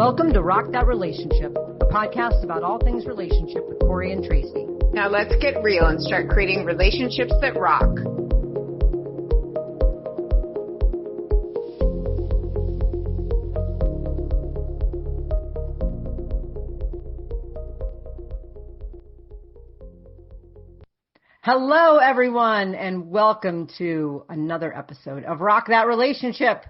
Welcome to Rock That Relationship, a podcast about all things relationship with Corey and Tracy. Now let's get real and start creating relationships that rock. Hello, everyone, and welcome to another episode of Rock That Relationship.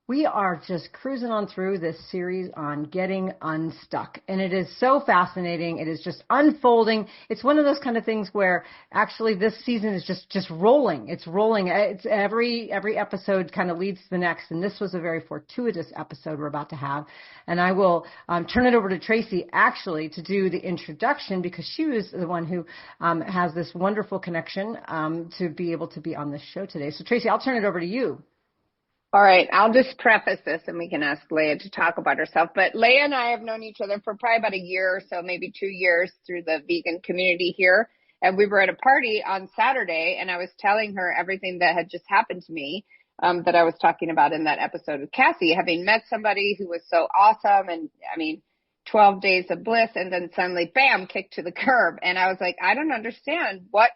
We are just cruising on through this series on getting unstuck, and it is so fascinating. It is just unfolding. It's one of those kind of things where actually this season is just rolling. It's rolling. It's every episode kind of leads to the next, and this was a very fortuitous episode we're about to have. And I will turn it over to Tracy actually to do the introduction because she was the one who has this wonderful connection to be able to be on this show today. So Tracy, I'll turn it over to you. All right, I'll just preface this and we can ask Leah to talk about herself. But Leah and I have known each other for probably about a year or so, maybe 2 years through the vegan community here. And we were at a party on Saturday and I was telling her everything that had just happened to me that I was talking about in that episode with Cassie, having met somebody who was so awesome. And I mean, 12 days of bliss and then suddenly, bam, kicked to the curb. And I was like, I don't understand what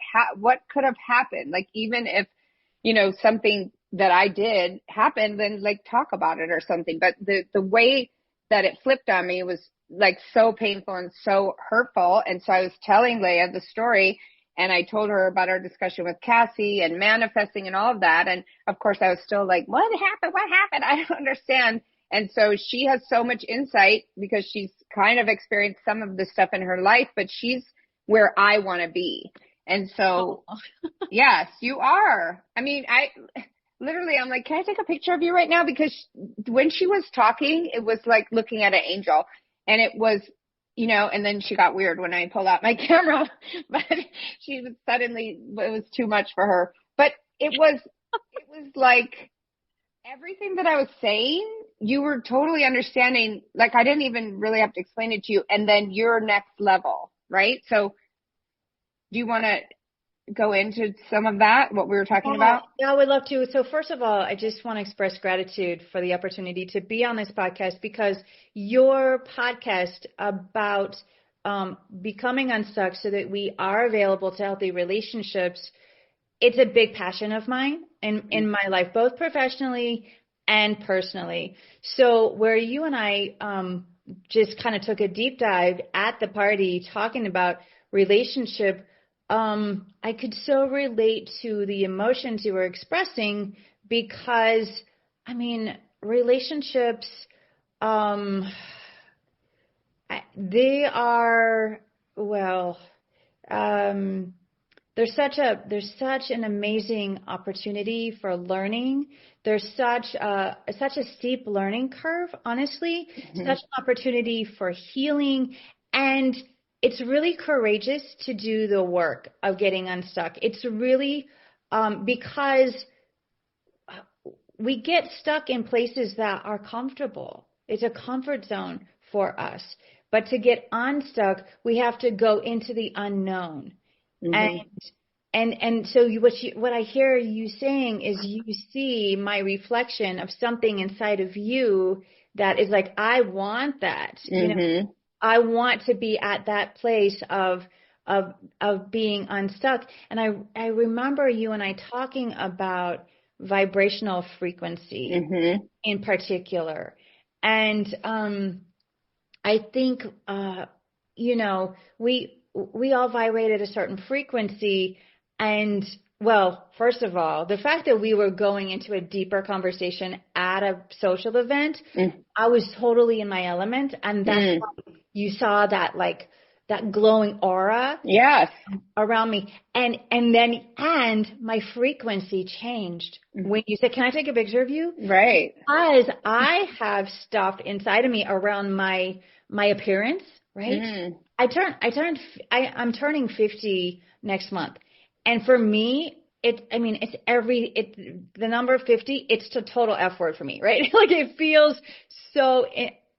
could have happened. Like, even if, something that I did happen, then like talk about it or something. But the way that it flipped on me was like so painful and so hurtful. And so I was telling Leah the story and I told her about our discussion with Cassie and manifesting and all of that. And of course I was still like, what happened? I don't understand. And so she has so much insight because she's kind of experienced some of this stuff in her life, but she's where I want to be. And so, yes, you are. I mean, literally, I'm like, can I take a picture of you right now? Because when she was talking, it was like looking at an angel. And it was, and then she got weird when I pulled out my camera. But she was suddenly, it was too much for her. But it was like everything that I was saying, you were totally understanding. Like, I didn't even really have to explain it to you. And then your next level, right? So do you want to go into some of that, what we were talking about? Yeah, I would love to. So first of all, I just want to express gratitude for the opportunity to be on this podcast because your podcast about becoming unstuck so that we are available to healthy relationships, it's a big passion of mine in my life, both professionally and personally. So where you and I just kind of took a deep dive at the party talking about relationship, I could so relate to the emotions you were expressing because, I mean, relationships, they are, there's such an amazing opportunity for learning. There's such a steep learning curve, honestly, such an opportunity for healing, and it's really courageous to do the work of getting unstuck. It's really because we get stuck in places that are comfortable. It's a comfort zone for us. But to get unstuck, we have to go into the unknown. And so what I hear you saying is you see my reflection of something inside of you that is like, I want that. I want to be at that place of being unstuck. And I remember you and I talking about vibrational frequency in particular. And I think we all vibrate at a certain frequency. And well, first of all, the fact that we were going into a deeper conversation at a social event, I was totally in my element. And that's why you saw that glowing aura around me. And my frequency changed when you said, can I take a picture of you? Right. Because I have stuff inside of me around my appearance, right? I'm turning 50 next month. And for me, the number 50, it's a total F word for me, right? Like it feels so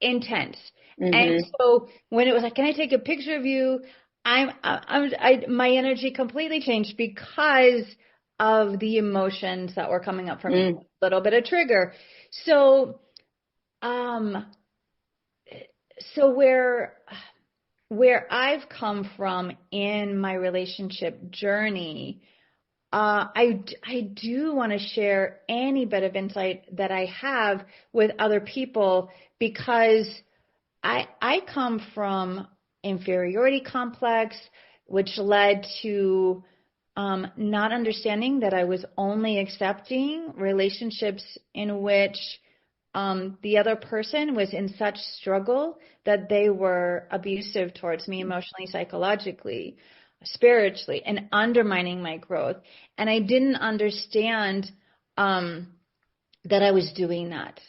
intense. And so when it was like, can I take a picture of you? My energy completely changed because of the emotions that were coming up for me. A little bit of trigger. So so where I've come from in my relationship journey, I do want to share any bit of insight that I have with other people, because I come from inferiority complex, which led to not understanding that I was only accepting relationships in which the other person was in such struggle that they were abusive towards me emotionally, psychologically, spiritually, and undermining my growth. And I didn't understand that I was doing that.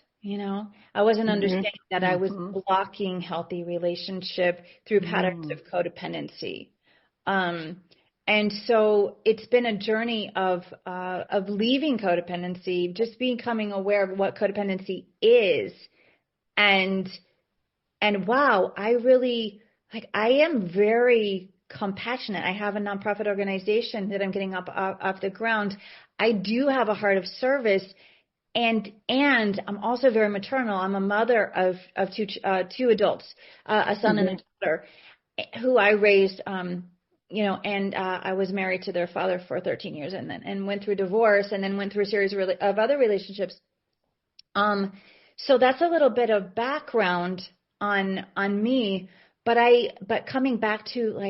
I wasn't understanding that I was blocking healthy relationship through patterns of codependency. And so it's been a journey of leaving codependency, just becoming aware of what codependency is. And wow, I am very compassionate. I have a nonprofit organization that I'm getting off the ground. I do have a heart of service. And I'm also very maternal. I'm a mother of two adults, a son and a daughter, who I raised, and I was married to their father for 13 years and went through divorce, and then went through a series of other relationships. So that's a little bit of background on me, but coming back to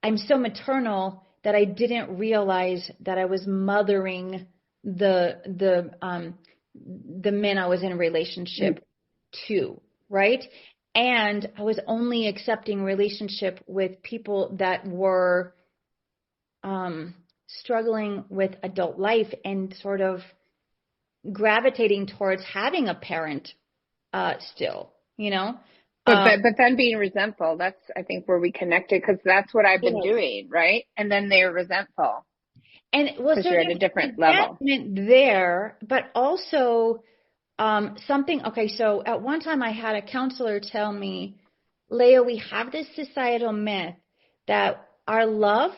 I'm so maternal that I didn't realize that I was mothering the men I was in a relationship to, right? And I was only accepting relationship with people that were struggling with adult life and sort of gravitating towards having a parent still, But then being resentful, that's, I think, where we connected, because that's what I've been doing, right? And then they're resentful. And because you're at a different level there, but also something. Okay, so at one time I had a counselor tell me, Leah, we have this societal myth that our love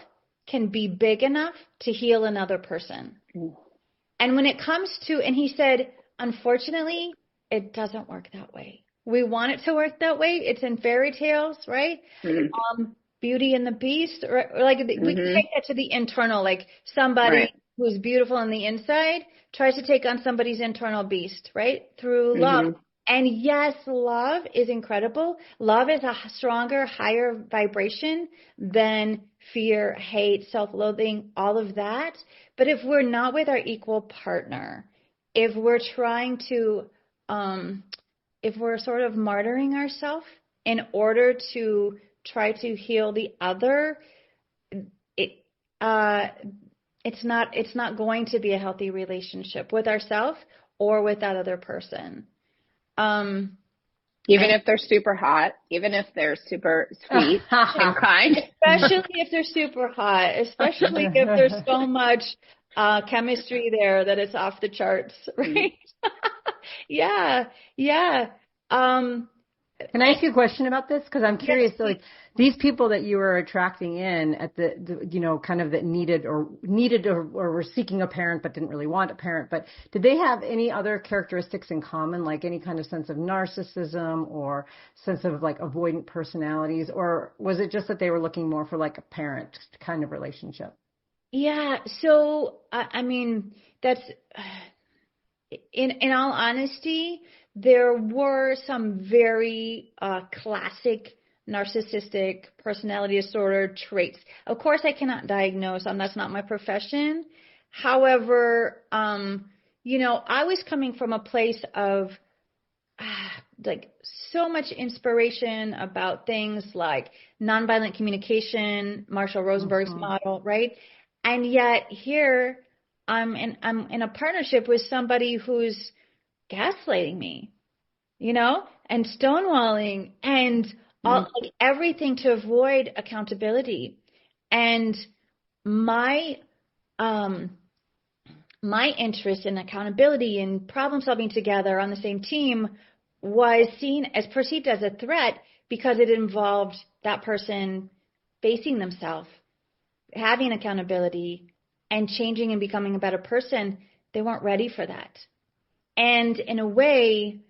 can be big enough to heal another person. And when it comes to, and he said, unfortunately, it doesn't work that way. We want it to work that way. It's in fairy tales, right? Beauty and the Beast, or we can take that to the internal, like somebody who's beautiful on the inside tries to take on somebody's internal beast, right? Through love. And yes, love is incredible. Love is a stronger, higher vibration than fear, hate, self-loathing, all of that. But if we're not with our equal partner, if we're trying to, if we're sort of martyring ourselves in order to try to heal the other, it's not going to be a healthy relationship with ourselves or with that other person. Even if they're super hot, even if they're super sweet and kind. Especially if they're super hot, especially if there's so much chemistry there that it's off the charts, right? Yeah. Can I ask you a question about this? Because I'm curious. Yes. So, these people that you were attracting in at the kind of that needed or were seeking a parent but didn't really want a parent, but did they have any other characteristics in common, like any kind of sense of narcissism or sense of avoidant personalities, or was it just that they were looking more for a parent kind of relationship? Yeah. So, I mean, that's in all honesty, there were some very classic narcissistic personality disorder traits. Of course, I cannot diagnose them. That's not my profession. However, I was coming from a place of so much inspiration about things like nonviolent communication, Marshall Rosenberg's model, right? And yet here I'm in a partnership with somebody who's gaslighting me, and stonewalling and everything to avoid accountability. And my interest in accountability and problem solving together on the same team was perceived as a threat because it involved that person facing themselves, having accountability, and changing and becoming a better person. They weren't ready for that. And in a way,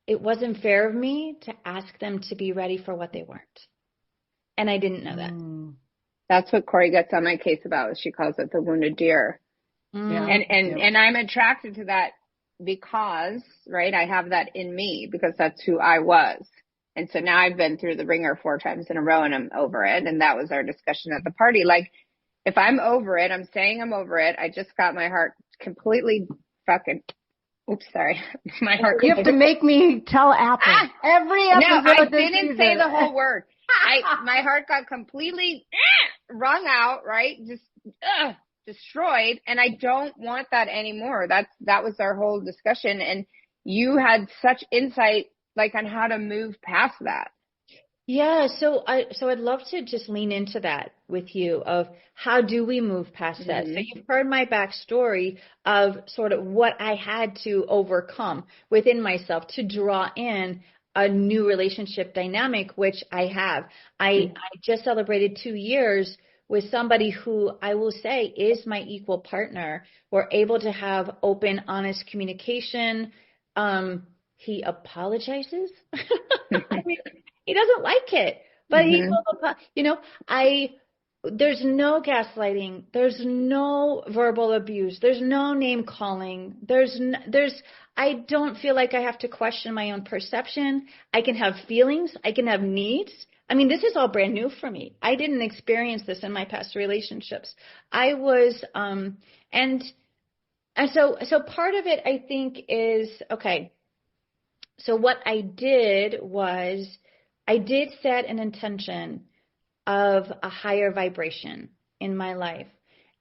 it wasn't fair of me to ask them to be ready for what they weren't. And I didn't know that. That's what Corey gets on my case about. She calls it the wounded deer. Yeah. And I'm attracted to that because, right, I have that in me because that's who I was. And so now I've been through the ringer 4 times in a row and I'm over it. And that was our discussion at the party. Like, if I'm over it, I'm saying I'm over it. I just got my heart completely fucking, oops, sorry. My heart. You have to make me tell Apple every episode. No, I this didn't season. say the whole word. My heart got completely wrung out, right? Just destroyed. And I don't want that anymore. That was our whole discussion. And you had such insight, like, on how to move past that. Yeah, so I'd love to just lean into that with you of how do we move past that? So you've heard my backstory of sort of what I had to overcome within myself to draw in a new relationship dynamic, which I have. I just celebrated 2 years with somebody who I will say is my equal partner. We're able to have open, honest communication. He apologizes. I mean, he doesn't like it, but he will, there's no gaslighting. There's no verbal abuse. There's no name calling. I don't feel like I have to question my own perception. I can have feelings. I can have needs. I mean, this is all brand new for me. I didn't experience this in my past relationships. I was, and so part of it, I think, is, okay, so what I did was I did set an intention of a higher vibration in my life.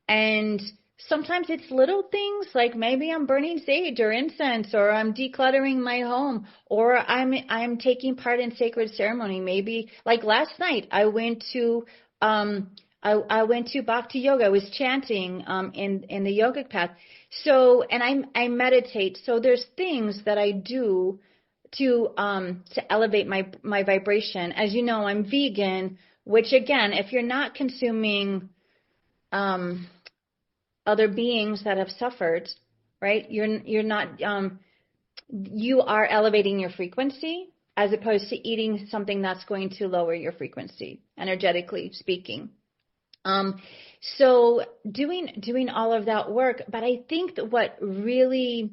And sometimes it's little things like maybe I'm burning sage or incense, or I'm decluttering my home, or I'm taking part in sacred ceremony. Maybe like last night I went to I went to Bhakti Yoga. I was chanting in the yogic path. So, and I meditate. So there's things that I do to elevate my vibration. As you know, I'm vegan, which again, if you're not consuming other beings that have suffered, right? You're not you are elevating your frequency as opposed to eating something that's going to lower your frequency, energetically speaking. So doing all of that work, but I think that what really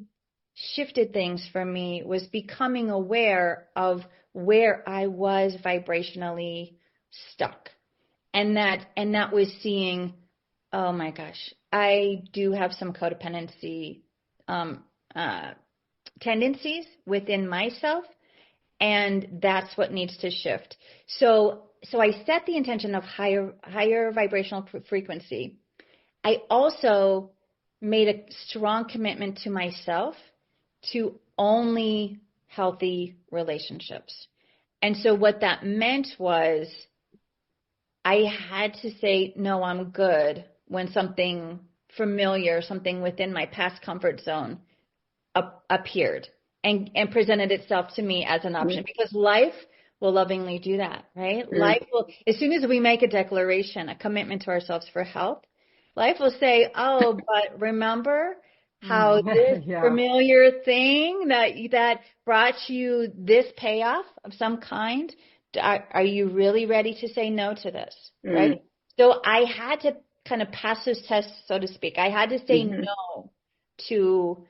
shifted things for me was becoming aware of where I was vibrationally stuck. And that was seeing, oh my gosh, I do have some codependency tendencies within myself, and that's what needs to shift. So I set the intention of higher vibrational frequency. I also made a strong commitment to myself to only healthy relationships. And so what that meant was I had to say, no, I'm good, when something familiar, something within my past comfort zone appeared and presented itself to me as an option, because life will lovingly do that, right? Life will, as soon as we make a declaration, a commitment to ourselves for health, life will say, oh, but remember how this familiar thing that brought you this payoff of some kind, are you really ready to say no to this, right? So I had to kind of pass this test, so to speak. I had to say no to,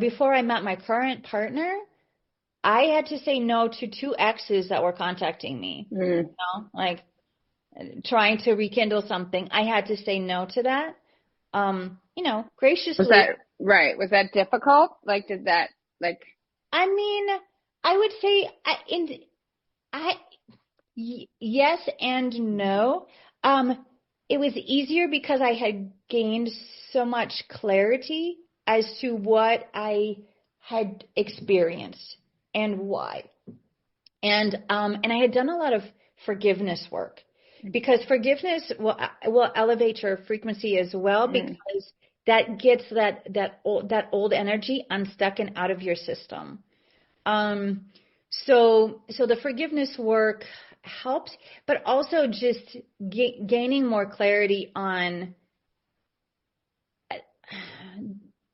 before I met my current partner, I had to say no to 2 exes that were contacting me, like trying to rekindle something. I had to say no to that, graciously. Was that right? Was that difficult? Like, did that, like? I mean, I would say yes and no. It was easier because I had gained so much clarity as to what I had experienced and why. And I had done a lot of forgiveness work, because forgiveness will elevate your frequency as well, because that gets that old energy unstuck and out of your system. So the forgiveness work helps, but also just gaining more clarity on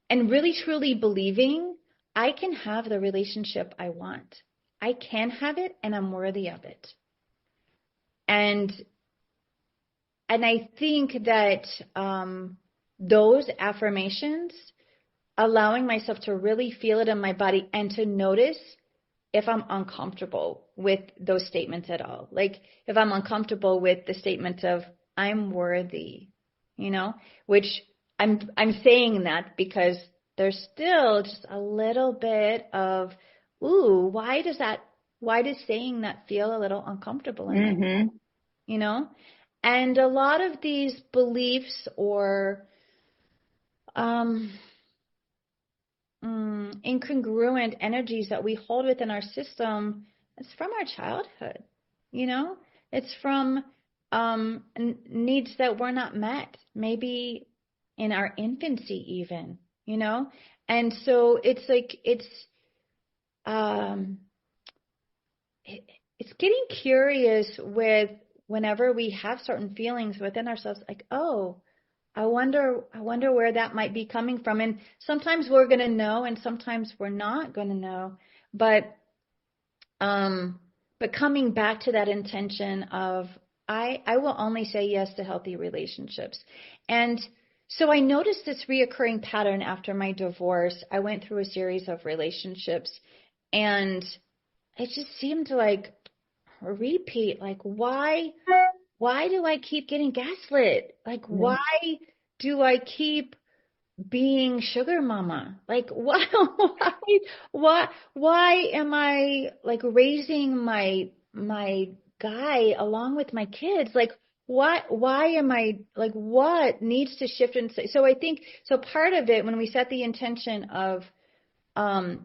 and really truly believing I can have the relationship I want. I can have it, and I'm worthy of it. And I think that those affirmations, allowing myself to really feel it in my body and to notice if I'm uncomfortable with those statements at all. Like if I'm uncomfortable with the statement of I'm worthy, which I'm saying that because there's still just a little bit of, ooh, why does saying that feel a little uncomfortable in me? And a lot of these beliefs or incongruent energies that we hold within our system, it's from our childhood. It's from needs that were not met, maybe in our infancy even, and so it's like it's getting curious with whenever we have certain feelings within ourselves, like, oh, I wonder where that might be coming from. And sometimes we're going to know and sometimes we're not going to know. But coming back to that intention of I will only say yes to healthy relationships. And so I noticed this reoccurring pattern after my divorce. I went through a series of relationships and it just seemed to like repeat, like why do I keep getting gaslit? Like, why do I keep being sugar mama? Like, why am I like raising my guy along with my kids? Like, why am I like, what needs to shift? And so I think, so part of it, when we set the intention of a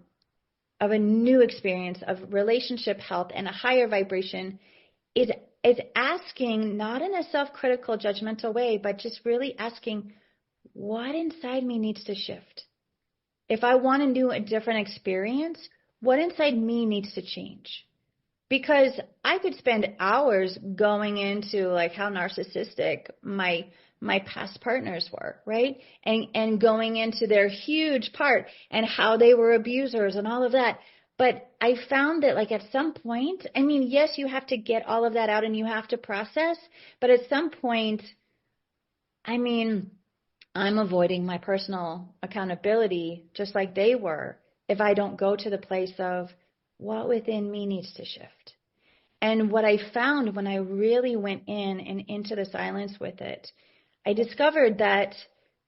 new experience of relationship health and a higher vibration, is asking, not in a self-critical, judgmental way, but just really asking, what inside me needs to shift? If I want to do a different experience, what inside me needs to change? Because I could spend hours going into like how narcissistic my past partners were, right? And going into their huge part and how they were abusers and all of that. But I found that like at some point, I mean, yes, you have to get all of that out and you have to process, but at some point, I mean, I'm avoiding my personal accountability just like they were if I don't go to the place of what within me needs to shift. And what I found when I really went in and into the silence with it, I discovered that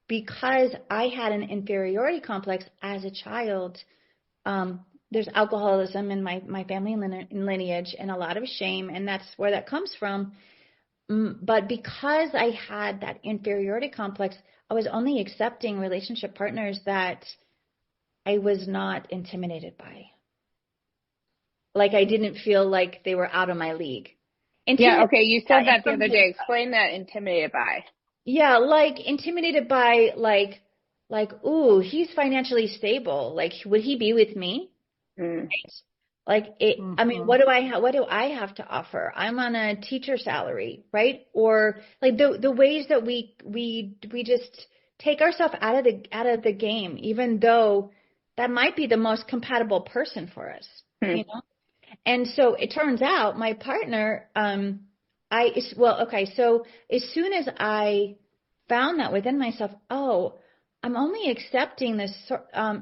because I had an inferiority complex as a child, there's alcoholism in my family lineage and a lot of shame, and that's where that comes from. But because I had that inferiority complex, I was only accepting relationship partners that I was not intimidated by. Like I didn't feel like they were out of my league. Yeah, okay, you said that the other day. Explain that, intimidated by. Yeah, like intimidated by like, ooh, he's financially stable. Like, would he be with me? Right? Like, I mean, what do I have to offer? I'm on a teacher salary, right? Or like the ways that we just take ourselves out of the game, even though that might be the most compatible person for us, And so it turns out my partner, so as soon as I found that within myself, oh, I'm only accepting this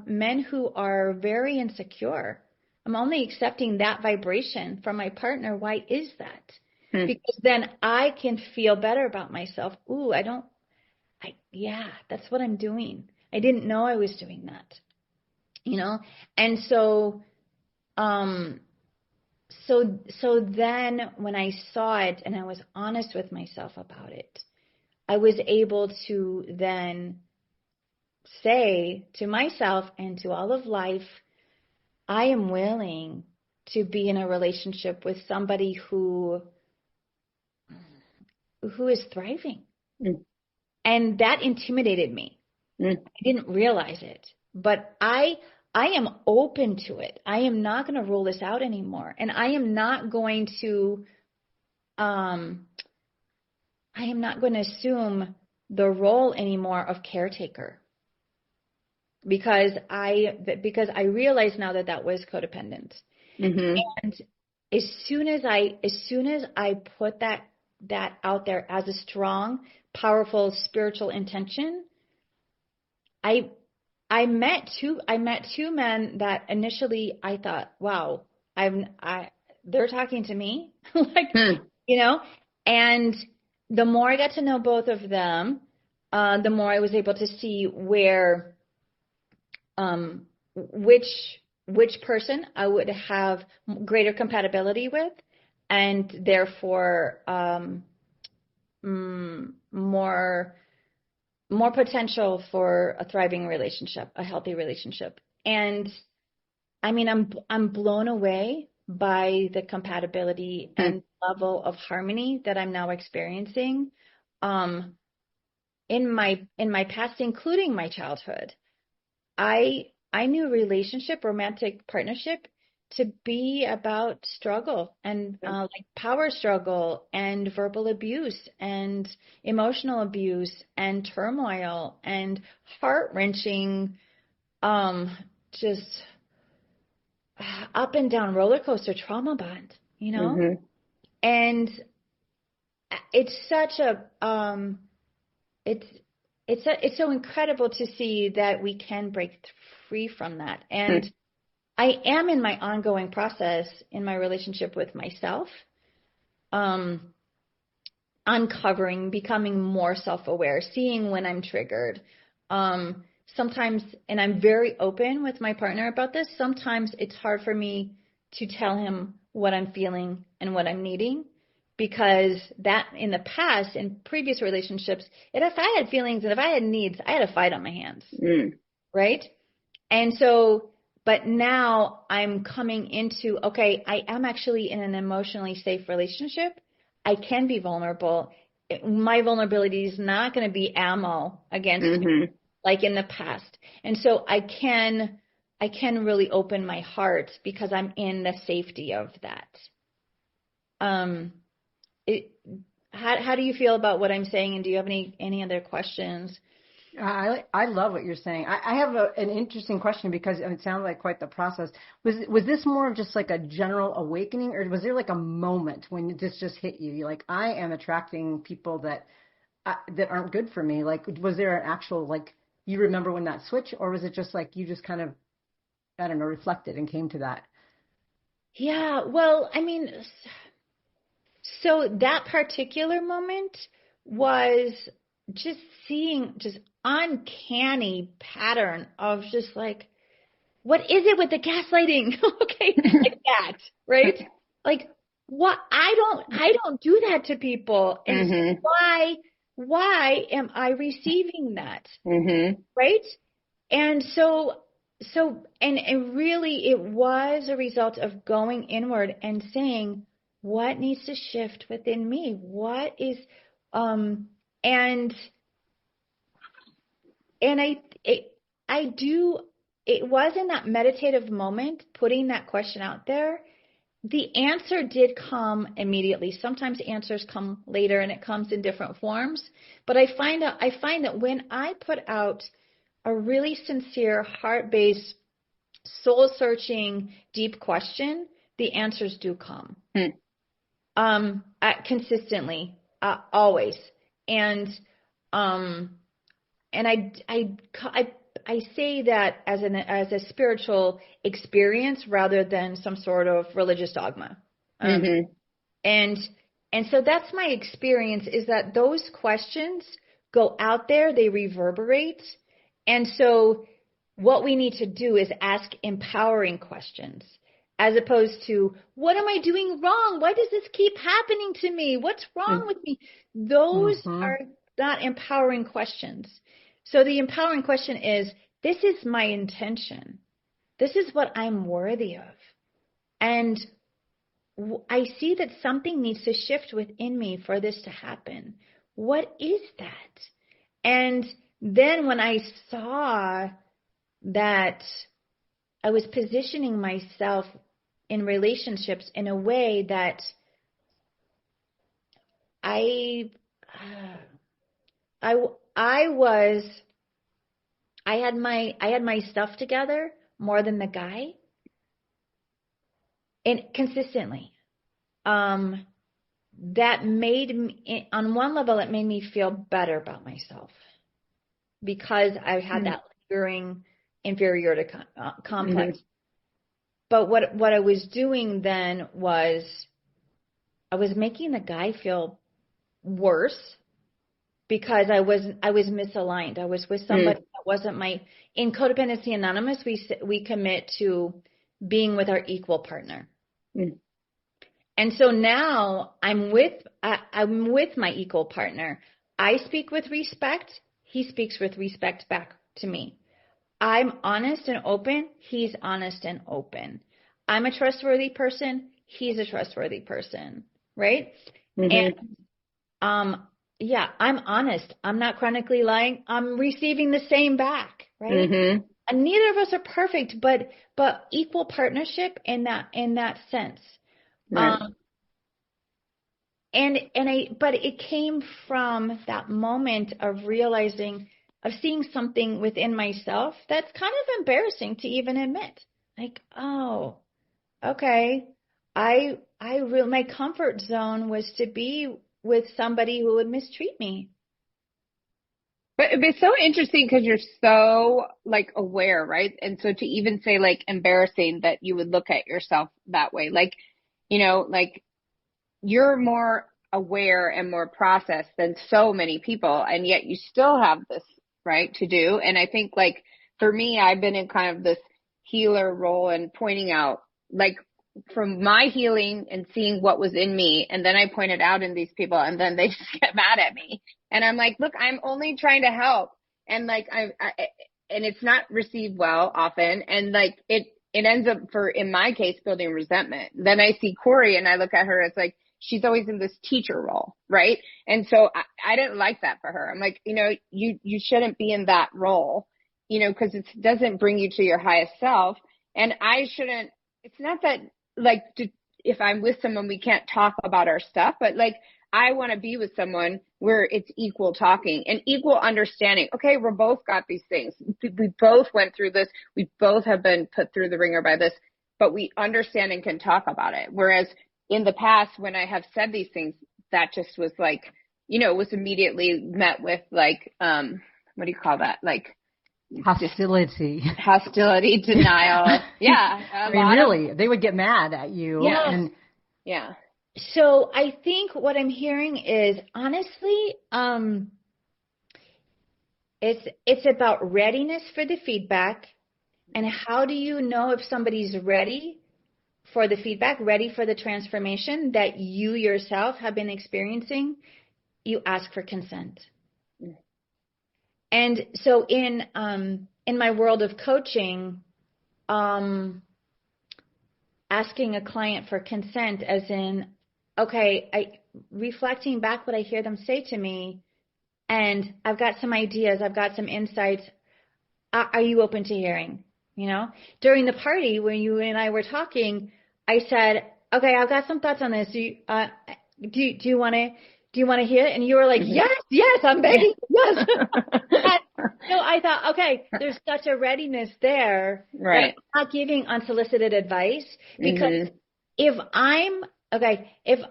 men who are very insecure. I'm only accepting that vibration from my partner. Why is that? Because then I can feel better about myself. Ooh, that's what I'm doing. I didn't know I was doing that, And so, so then when I saw it and I was honest with myself about it, I was able to then say to myself and to all of life, I am willing to be in a relationship with somebody who is thriving. And that intimidated me. I didn't realize it, but I am open to it. I am not going to rule this out anymore. And I am not going to assume the role anymore of caretaker. because I realize now that was codependent. Mm-hmm. And as soon as I put that out there as a strong, powerful spiritual intention, I met two men that initially I thought, wow, they're talking to me, like, and the more I got to know both of them, the more I was able to see where, which person I would have greater compatibility with, and therefore, more potential for a thriving relationship, a healthy relationship. And I mean, I'm blown away by the compatibility and level of harmony that I'm now experiencing in my past, including my childhood. I knew romantic partnership to be about struggle and like power struggle and verbal abuse and emotional abuse and turmoil and heart-wrenching, just up and down roller coaster trauma bond, Mm-hmm. And it's such it's so incredible to see that we can break free from that. And I am in my ongoing process in my relationship with myself, uncovering, becoming more self-aware, seeing when I'm triggered. Sometimes, and I'm very open with my partner about this, sometimes it's hard for me to tell him what I'm feeling and what I'm needing, because that in the past, in previous relationships, if I had feelings and if I had needs, I had a fight on my hands, right? And so, but now I'm coming into, okay, I am actually in an emotionally safe relationship. I can be vulnerable. My vulnerability is not going to be ammo against me like in the past. And so I can really open my heart because I'm in the safety of that. How do you feel about what I'm saying? And do you have any other questions? I love what you're saying. I have an interesting question, because it sounds like quite the process. Was this more of just like a general awakening, or was there like a moment when this just hit you? You're like, I am attracting people that aren't good for me. Like, was there an actual, like, you remember when that switch, or was it just like you just kind of, I don't know, reflected and came to that? Yeah, well, I mean, so that particular moment was just seeing just uncanny pattern of just like, what is it with the gaslighting? Okay, like that, right? Like, what? I don't do that to people, and so why am I receiving that, right? And and really, it was a result of going inward and saying, what needs to shift within me? What is, and it was in that meditative moment, putting that question out there. The answer did come immediately. Sometimes answers come later and it comes in different forms. But I find that when I put out a really sincere, heart-based, soul-searching, deep question, the answers do come. Consistently, always. And I say that as a spiritual experience rather than some sort of religious dogma. And so that's my experience, is that those questions go out there, they reverberate. And so what we need to do is ask empowering questions, as opposed to, what am I doing wrong? Why does this keep happening to me? What's wrong with me? Those are not empowering questions. So the empowering question is, this is my intention. This is what I'm worthy of. And I see that something needs to shift within me for this to happen. What is that? And then when I saw that I was positioning myself in relationships in a way that I was I had my stuff together more than the guy, and consistently. That made me, on one level, it made me feel better about myself because I had that lingering inferiority complex. But what I was doing then was I was making the guy feel worse because I was misaligned. I was with somebody that wasn't my. In Codependency Anonymous, we commit to being with our equal partner. And so now I'm with my equal partner. I speak with respect. He speaks with respect back to me. I'm honest and open. He's honest and open. I'm a trustworthy person. He's a trustworthy person. Right? And yeah, I'm honest. I'm not chronically lying. I'm receiving the same back. Right? And neither of us are perfect, but equal partnership in that sense. Right. But it came from that moment of realizing, of seeing something within myself that's kind of embarrassing to even admit. Like, oh, okay, my comfort zone was to be with somebody who would mistreat me. But it'd be so interesting because you're so like aware, right? And so to even say like embarrassing that you would look at yourself that way, like, you know, like you're more aware and more processed than so many people. And yet you still have this, right, to do. And I think like for me, I've been in kind of this healer role and pointing out like from my healing and seeing what was in me. And then I point it out in these people and then they just get mad at me. And I'm like, look, I'm only trying to help. And like, and it's not received well often. And like, it ends up in my case, building resentment. Then I see Corey and I look at her as like, she's always in this teacher role. Right. And so I didn't like that for her. I'm like, you know, you shouldn't be in that role, you know, cause it doesn't bring you to your highest self. And it's not that like, if I'm with someone, we can't talk about our stuff, but like, I want to be with someone where it's equal talking and equal understanding. Okay, we're both got these things. We both went through this. We both have been put through the ringer by this, but we understand and can talk about it. Whereas in the past, when I have said these things, that just was like, you know, was immediately met with like, what do you call that? Like hostility, denial. Yeah. I mean, really, they would get mad at you. Yeah. And yeah. So I think what I'm hearing is honestly, it's about readiness for the feedback, and how do you know if somebody's ready for the feedback, ready for the transformation that you yourself have been experiencing? You ask for consent. And so in my world of coaching, asking a client for consent, as in, okay, reflecting back what I hear them say to me, and I've got some ideas, I've got some insights. Are you open to hearing? You know, during the party when you and I were talking, I said, okay, I've got some thoughts on this. Do you want to hear it? And you were like, yes, I'm begging. Yes. So I thought, okay, there's such a readiness there. Right. That I'm not giving unsolicited advice, because if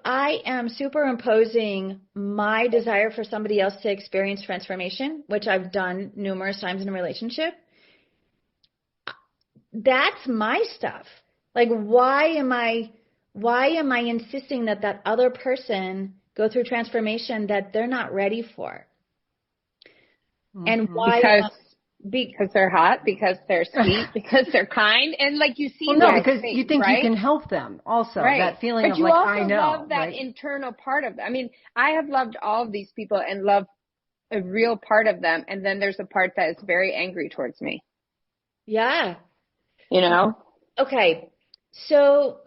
I am superimposing my desire for somebody else to experience transformation, which I've done numerous times in a relationship, that's my stuff. Like, why am I insisting that other person go through transformation that they're not ready for? And why? Because they're hot, because they're sweet, because they're kind, and like you see. Well, no, because you think right? you can help them. Also, right. That feeling but of you like, also I know. Love that right? internal part of them. I mean, I have loved all of these people and love a real part of them, and then there's a part that is very angry towards me. Yeah. You know. Okay, so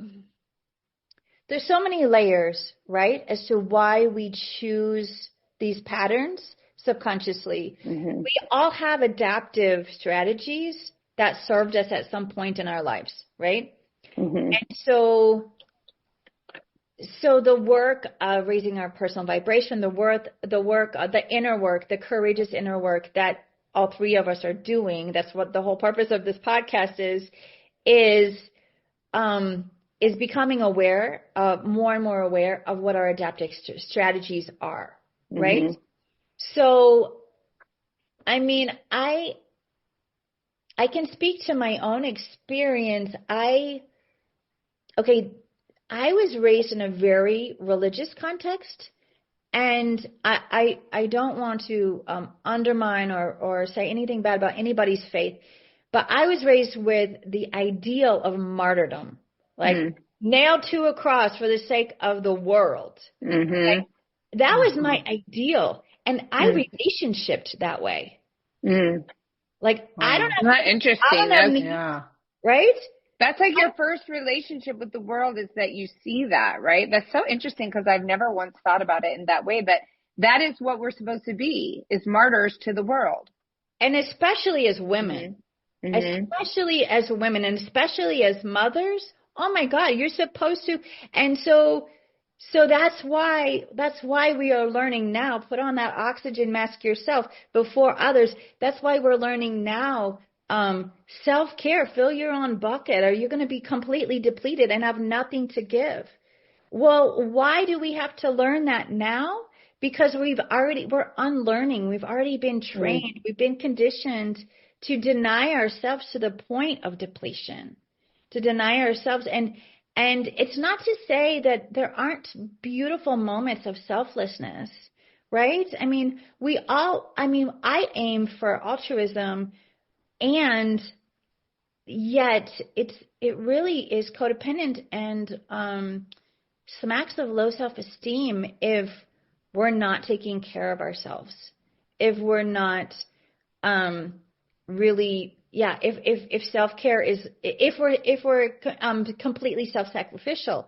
there's so many layers, right, as to why we choose these patterns subconsciously. Mm-hmm. We all have adaptive strategies that served us at some point in our lives, right? Mm-hmm. And so the work of raising our personal vibration, the inner work, the courageous inner work that all three of us are doing, that's what the whole purpose of this podcast is becoming aware of, more and more aware of what our adaptive strategies are, right? Mm-hmm. So, I mean, I can speak to my own experience. I was raised in a very religious context, and I don't want to undermine or say anything bad about anybody's faith, but I was raised with the ideal of martyrdom, like nailed to a cross for the sake of the world. Mm-hmm. Like, that was my ideal, and I relationshiped that way. Like, wow. I don't have. Not interesting. I don't have, yeah. Right? That's like your first relationship with the world, is that you see that, right? That's so interesting, because I've never once thought about it in that way, but that is what we're supposed to be, is martyrs to the world. And especially as women, especially as women, and especially as mothers. Oh my God, you're supposed to. And so that's why we are learning now, put on that oxygen mask yourself before others. That's why we're learning now, self-care, fill your own bucket, or you're going to be completely depleted and have nothing to give. Well, why do we have to learn that now? Because we're unlearning. We've already been trained. We've been conditioned to deny ourselves to the point of depletion, to deny ourselves. And it's not to say that there aren't beautiful moments of selflessness, right? I mean, I aim for altruism, and yet it really is codependent and smacks of low self-esteem if we're not taking care of ourselves, if we're not really, if self-care is, if we're completely self-sacrificial.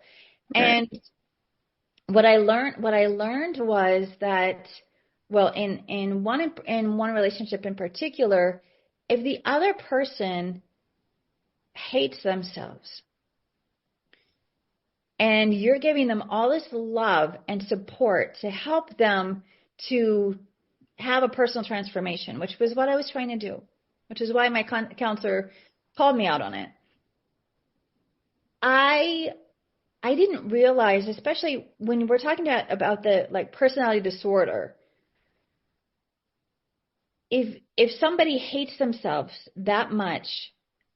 Right. And what I learned was that, well, in one relationship in particular, if the other person hates themselves and you're giving them all this love and support to help them to have a personal transformation, which was what I was trying to do, which is why my counselor called me out on it. I didn't realize, especially when we're talking about the like personality disorder, if somebody hates themselves that much,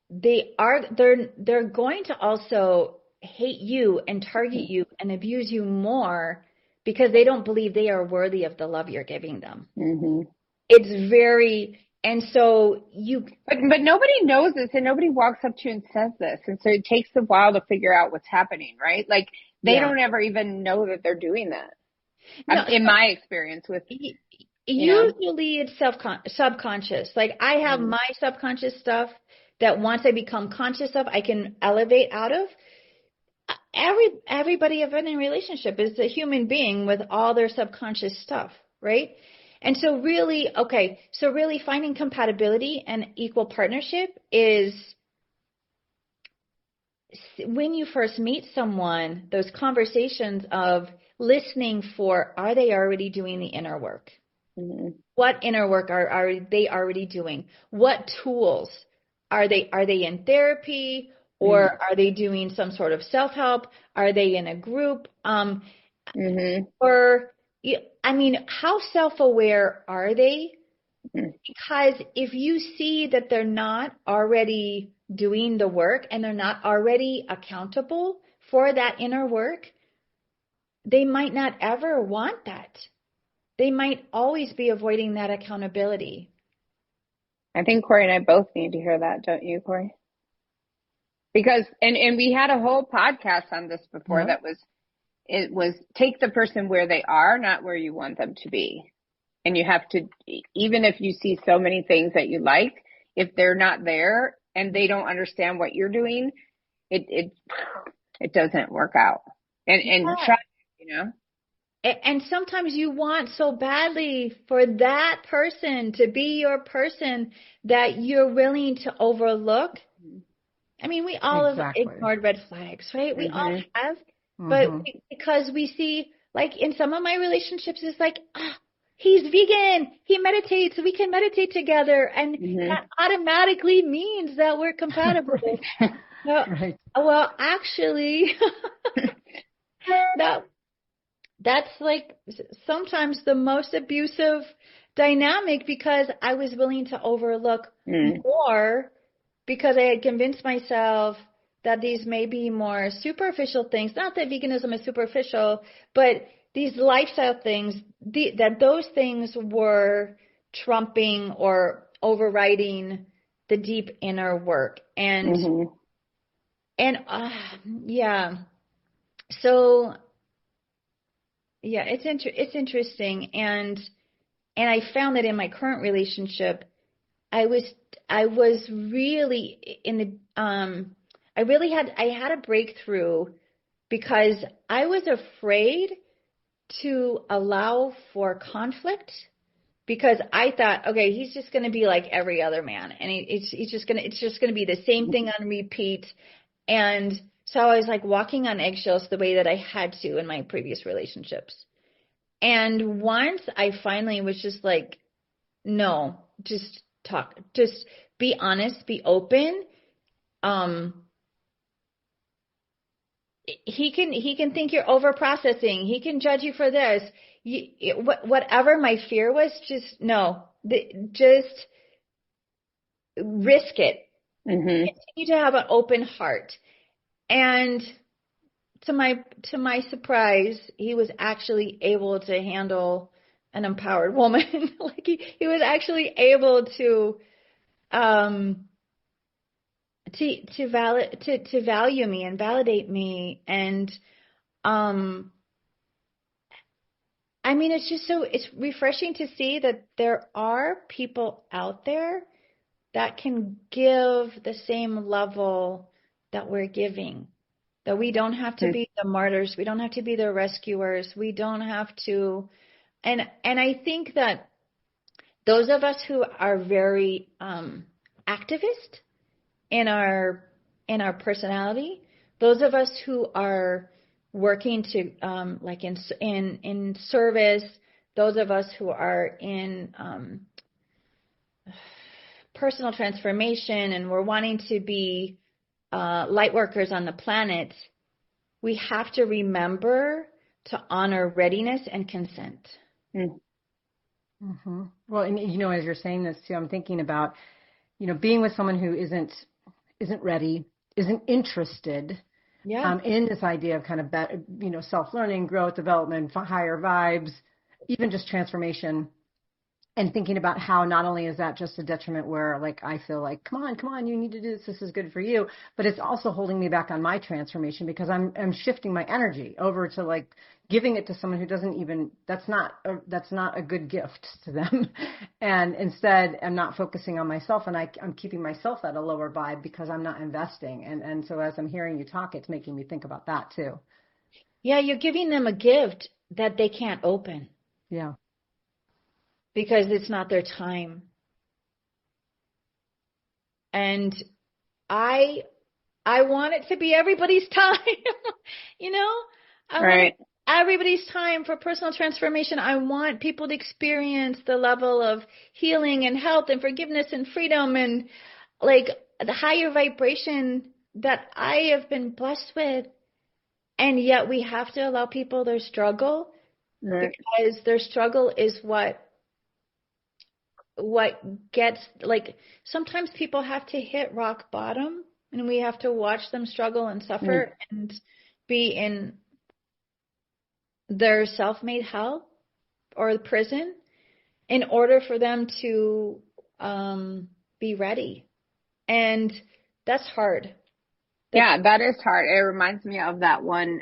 they're going to also hate you and target you and abuse you more, because they don't believe they are worthy of the love you're giving them. It's very, and so but nobody knows this, and nobody walks up to you and says this, and so it takes a while to figure out what's happening, right? Like they don't ever even know that they're doing that. No, in my experience with. Usually it's subconscious. Like I have my subconscious stuff that once I become conscious of, I can elevate out of. Everybody I've been in a relationship is a human being with all their subconscious stuff, right? And so really finding compatibility and equal partnership is when you first meet someone, those conversations of listening for, are they already doing the inner work? What inner work are they already doing? What tools are they in therapy, or are they doing some sort of self-help? Are they in a group? Or I mean, how self-aware are they? Because if you see that they're not already doing the work and they're not already accountable for that inner work, they might not ever want that. They might always be avoiding that accountability. I think Corey and I both need to hear that, don't you, Corey? Because, and we had a whole podcast on this before that was take the person where they are, not where you want them to be. And you have to, even if you see so many things that you like, if they're not there and they don't understand what you're doing, it doesn't work out. And try, And sometimes you want so badly for that person to be your person that you're willing to overlook. I mean, we all have ignored red flags, right? We all have. But because we see, like in some of my relationships, it's like, he's vegan, he meditates, we can meditate together. And that automatically means that we're compatible. Right. Well, Right. well, actually, that's like sometimes the most abusive dynamic, because I was willing to overlook more because I had convinced myself that these may be more superficial things. Not that veganism is superficial, but these lifestyle things, that those things were trumping or overriding the deep inner work. And yeah, so yeah, it's interesting. And I found that in my current relationship, I was really in the I had a breakthrough because I was afraid to allow for conflict, because I thought, okay, he's just going to be like every other man, and it's just going to be the same thing on repeat. And so I was like walking on eggshells the way that I had to in my previous relationships. And once I finally was just like, no, just talk, just be honest, be open. He can think you're over processing. He can judge you for this. Whatever my fear was, just no, just risk it. Continue to have an open heart. And to my surprise, he was actually able to handle an empowered woman. Like he was actually able to value me and validate me. And I mean, it's refreshing to see that there are people out there that can give the same level that we're giving. That we don't have to be the martyrs. We don't have to be the rescuers. We don't have to. And I think that those of us who are very activist in our personality, those of us who are working to like in service, those of us who are in personal transformation, and we're wanting to be light workers on the planet, we have to remember to honor readiness and consent. Well, and as you're saying this too, I'm thinking about, being with someone who isn't ready, isn't interested in this idea of kind of, self-learning, growth, development, higher vibes, even just transformation. And thinking about how not only is that just a detriment where like I feel like, come on, you need to do this. This is good for you. But it's also holding me back on my transformation, because I'm shifting my energy over to like giving it to someone who doesn't even, that's not a good gift to them. And instead I'm not focusing on myself, and I'm keeping myself at a lower vibe because I'm not investing. And so as I'm hearing you talk, it's making me think about that too. Yeah. You're giving them a gift that they can't open. Yeah. Because it's not their time. And I want it to be everybody's time. I want everybody's time for personal transformation. I want people to experience the level of healing and health and forgiveness and freedom and like the higher vibration that I have been blessed with. And yet we have to allow people their struggle, because their struggle is what gets, like, sometimes people have to hit rock bottom, and we have to watch them struggle and suffer and be in their self-made hell or prison in order for them to be ready. And that's hard. Yeah, that is hard. It reminds me of that one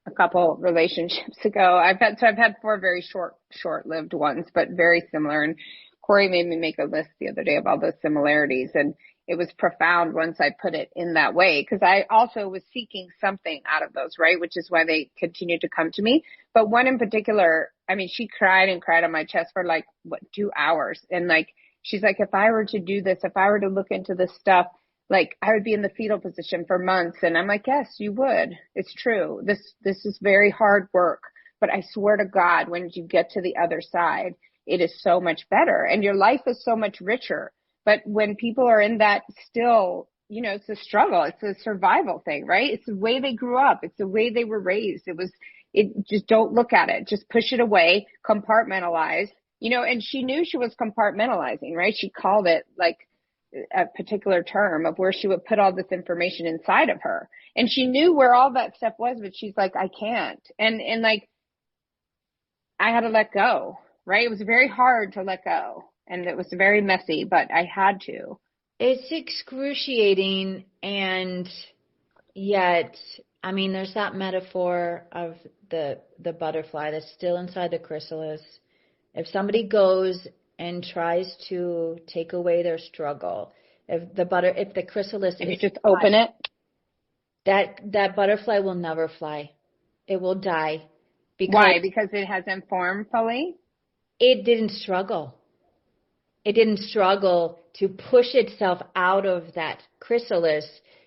a couple relationships ago. I've had 4 very short-lived ones, but very similar. And Corey made me make a list the other day of all those similarities, and it was profound once I put it in that way, because I also was seeking something out of those, right? Which is why they continued to come to me. But one in particular, I mean, she cried and cried on my chest for 2 hours. And she's like, if I were to do this, if I were to look into this stuff, I would be in the fetal position for months. And I'm like, yes, you would. It's true. This is very hard work, but I swear to God, when you get to the other side, it is so much better and your life is so much richer. But when people are in that still, you know, it's a struggle. It's a survival thing, right? It's the way they grew up. It's the way they were raised. It just don't look at it. Just push it away, compartmentalize, you know, and she knew she was compartmentalizing, right? She called it like a particular term of where she would put all this information inside of her. And she knew where all that stuff was, but she's like, I can't. And like, I had to let go, right? It was very hard to let go. And it was very messy, but I had to. It's excruciating, and yet, I mean, there's that metaphor of the butterfly that's still inside the chrysalis. If somebody goes and tries to take away their struggle, if the chrysalis if you just open it, that butterfly will never fly. It will die. Why? Because it hasn't formed fully? It didn't struggle. It didn't struggle to push itself out of that chrysalis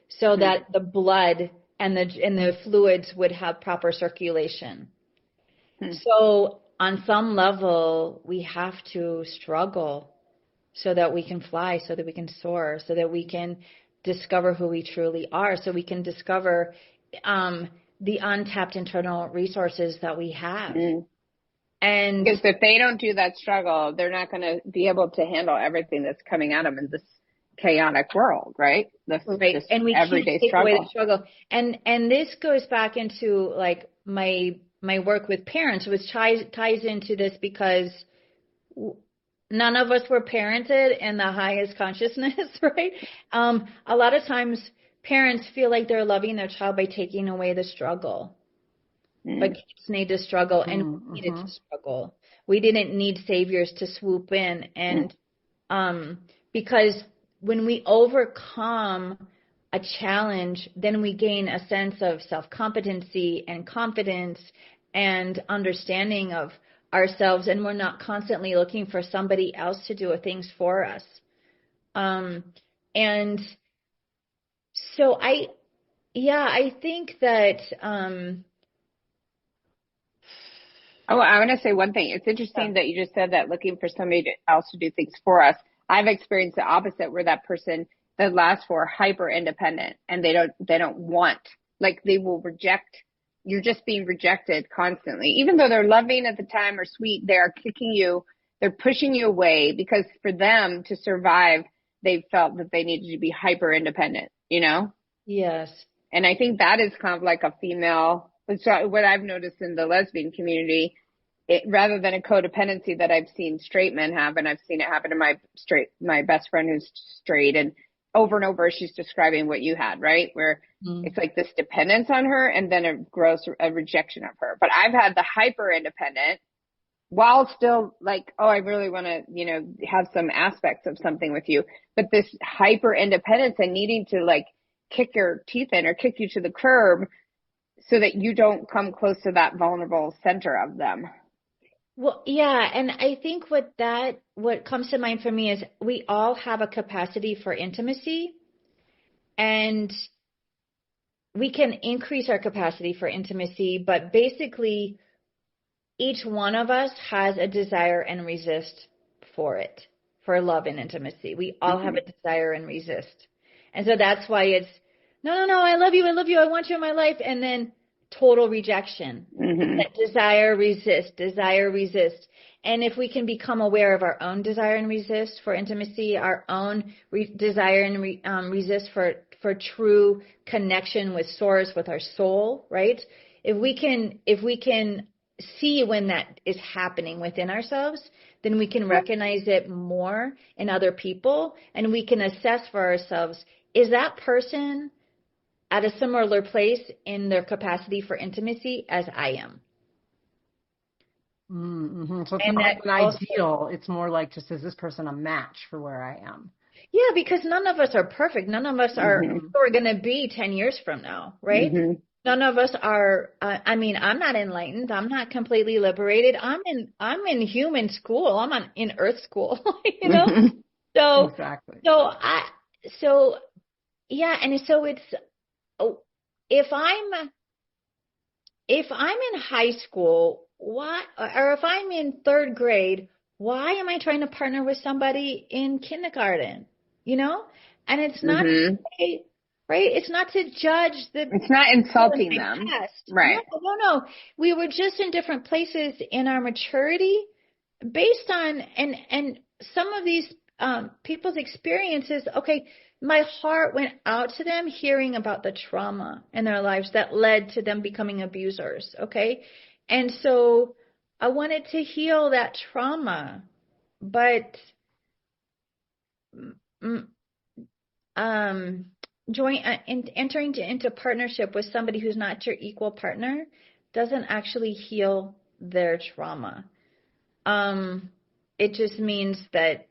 so that the blood and the fluids would have proper circulation. So on some level, we have to struggle so that we can fly, so that we can soar, so that we can discover who we truly are, so we can discover the untapped internal resources that we have. And because if they don't do that struggle, they're not going to be able to handle everything that's coming at them in this chaotic world, right? This and we everyday can't take away struggle. the struggle. And this goes back into like my work with parents, which ties into this because none of us were parented in the highest consciousness, right? A lot of times parents feel like they're loving their child by taking away the struggle. But kids need to struggle, and we needed to struggle. We didn't need saviors to swoop in. And because when we overcome a challenge, then we gain a sense of self-competency and confidence and understanding of ourselves, and we're not constantly looking for somebody else to do things for us. And so I think that I want to say one thing. It's interesting that you just said that, looking for somebody else to do things for us. I've experienced the opposite, where that person that lasts for hyper independent, and they don't want, like, they will reject. You're just being rejected constantly, even though they're loving at the time or sweet. They are kicking you. They're pushing you away because for them to survive, they felt that they needed to be hyper independent, you know? Yes. And I think that is kind of like a female. So what I've noticed in the lesbian community, rather than a codependency that I've seen straight men have, and I've seen it happen to my best friend who's straight, and over she's describing what you had, right? Where it's like this dependence on her, and then a rejection of her. But I've had the hyper independent, while still like, oh, I really want to, you know, have some aspects of something with you, but this hyper independence and needing to like kick your teeth in or kick you to the curb, so that you don't come close to that vulnerable center of them. Well, yeah. And I think what comes to mind for me is we all have a capacity for intimacy, and we can increase our capacity for intimacy, but basically each one of us has a desire and resist for it, for love and intimacy. We all have a desire and resist. And so that's why it's, no, I love you, I want you in my life. And then total rejection. That desire, resist. And if we can become aware of our own desire and resist for intimacy, our own desire and resist for true connection with source, with our soul, right? If we can see when that is happening within ourselves, then we can recognize it more in other people, and we can assess for ourselves, is that person at a similar place in their capacity for intimacy as I am? So it's not an ideal. It's more like, just, is this person a match for where I am? Yeah, because none of us are perfect. None of us are who we're going to be 10 years from now, right? None of us are, I mean, I'm not enlightened. I'm not completely liberated. I'm in human school. I'm in earth school, you know? So, exactly. Yeah. And so it's, if I'm if I'm in high school, or if I'm in third grade, why am I trying to partner with somebody in kindergarten? You know? And it's not to Mm-hmm. say, right? It's not to judge the It's not people in insulting my them. past. Right. No. We were just in different places in our maturity based on, and some of these people's experiences. Okay, my heart went out to them hearing about the trauma in their lives that led to them becoming abusers. Okay. And so I wanted to heal that trauma, but mm, um, entering into partnership with somebody who's not your equal partner doesn't actually heal their trauma. It just means that,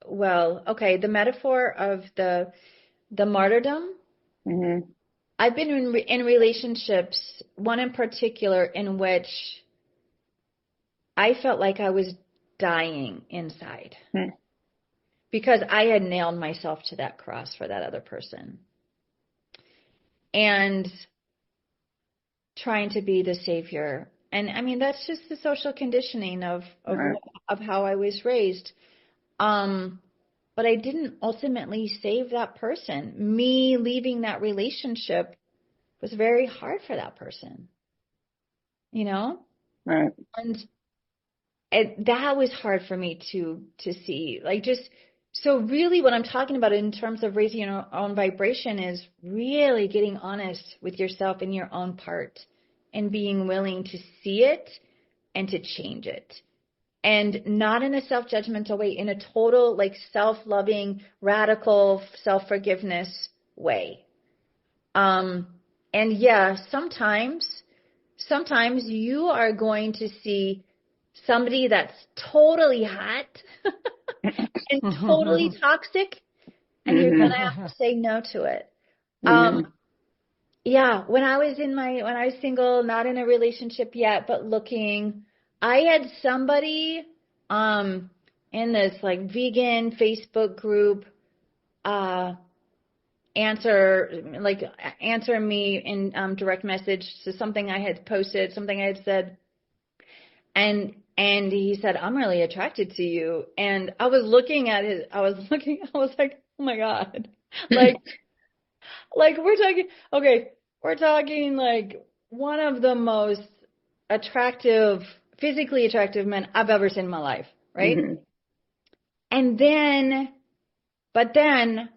well, okay, the metaphor of the martyrdom. Mm-hmm. I've been in relationships, one in particular, in which I felt like I was dying inside Hmm. because I had nailed myself to that cross for that other person and trying to be the savior. And I mean, that's just the social conditioning Right. of how I was raised. But I didn't ultimately save that person. Me leaving that relationship was very hard for that person, you know? Right. And that was hard for me to see. Like, just so really what I'm talking about in terms of raising your own vibration is really getting honest with yourself and your own part and being willing to see it and to change it. And not in a self-judgmental way, in a total, like, self-loving, radical self-forgiveness way. And yeah, sometimes you are going to see somebody that's totally hot and totally toxic, and you're Mm-hmm. gonna have to say no to it. Mm-hmm. Yeah, when I was single, not in a relationship yet, but looking, I had somebody in this like vegan Facebook group answer me in direct message to something I had posted, something I had said, and he said, "I'm really attracted to you." And I was like, "Oh my God." Like we're talking like one of the most physically attractive men I've ever seen in my life, right? Mm-hmm. And but then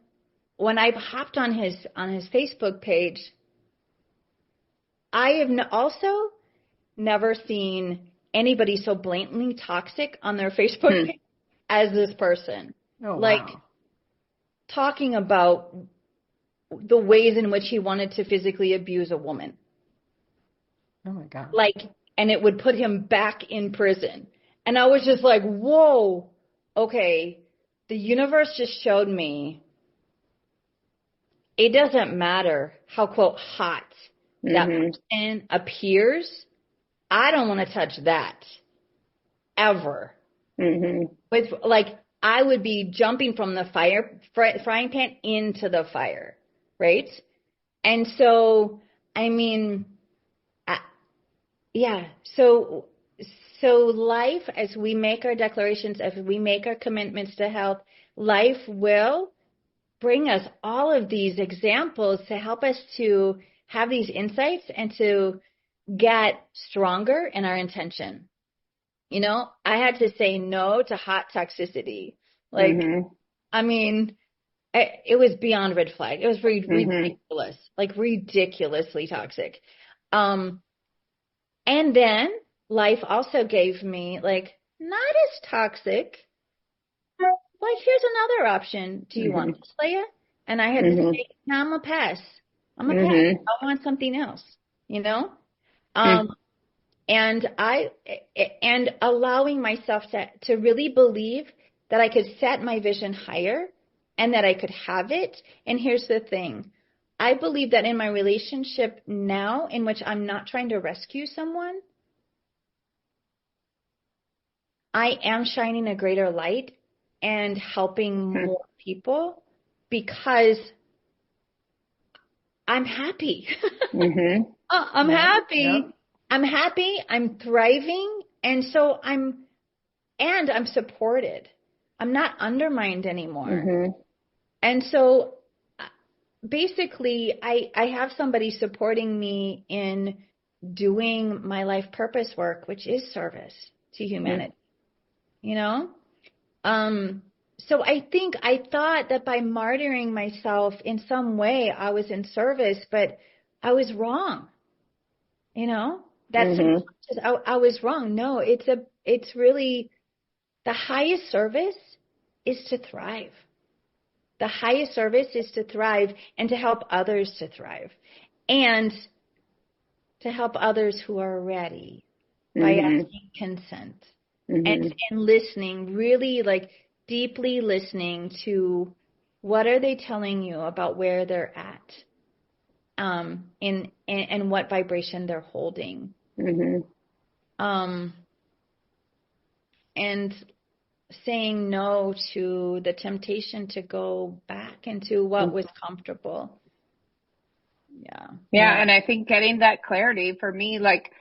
when I hopped on his Facebook page, I have also never seen anybody so blatantly toxic on their Facebook page as this person. Oh, like wow. Talking about the ways in which he wanted to physically abuse a woman. Oh my God. And it would put him back in prison. And I was just like, whoa, okay, the universe just showed me it doesn't matter how, quote, hot that person appears. I don't want to touch that ever. Mm-hmm. I would be jumping from the frying pan into the fire, right? And so, I mean, yeah. So life, as we make our declarations, as we make our commitments to health, life will bring us all of these examples to help us to have these insights and to get stronger in our intention. You know, I had to say no to hot toxicity. I mean, it was beyond red flag. It was ridiculous, like ridiculously toxic. And then life also gave me like not as toxic. Like, here's another option. Do you want this, Leah? And I had to say, no, I'm a pass. I want something else, you know? And allowing myself to really believe that I could set my vision higher and that I could have it. And here's the thing. I believe that in my relationship now, in which I'm not trying to rescue someone, I am shining a greater light and helping more people because I'm happy. Mm-hmm. I'm happy. Yeah. I'm happy. I'm thriving. And so I'm supported. I'm not undermined anymore. Mm-hmm. And so basically I have somebody supporting me in doing my life purpose work, which is service to humanity, you know? So I thought that by martyring myself in some way, I was in service, but I was wrong. You know, that's I was wrong. No, it's really the highest service is to thrive. The highest service is to thrive and to help others to thrive and to help others who are ready by asking consent and listening, really like deeply listening to what are they telling you about where they're at, and what vibration they're holding. And saying no to the temptation to go back into what was comfortable. Yeah. And I think getting that clarity for me, like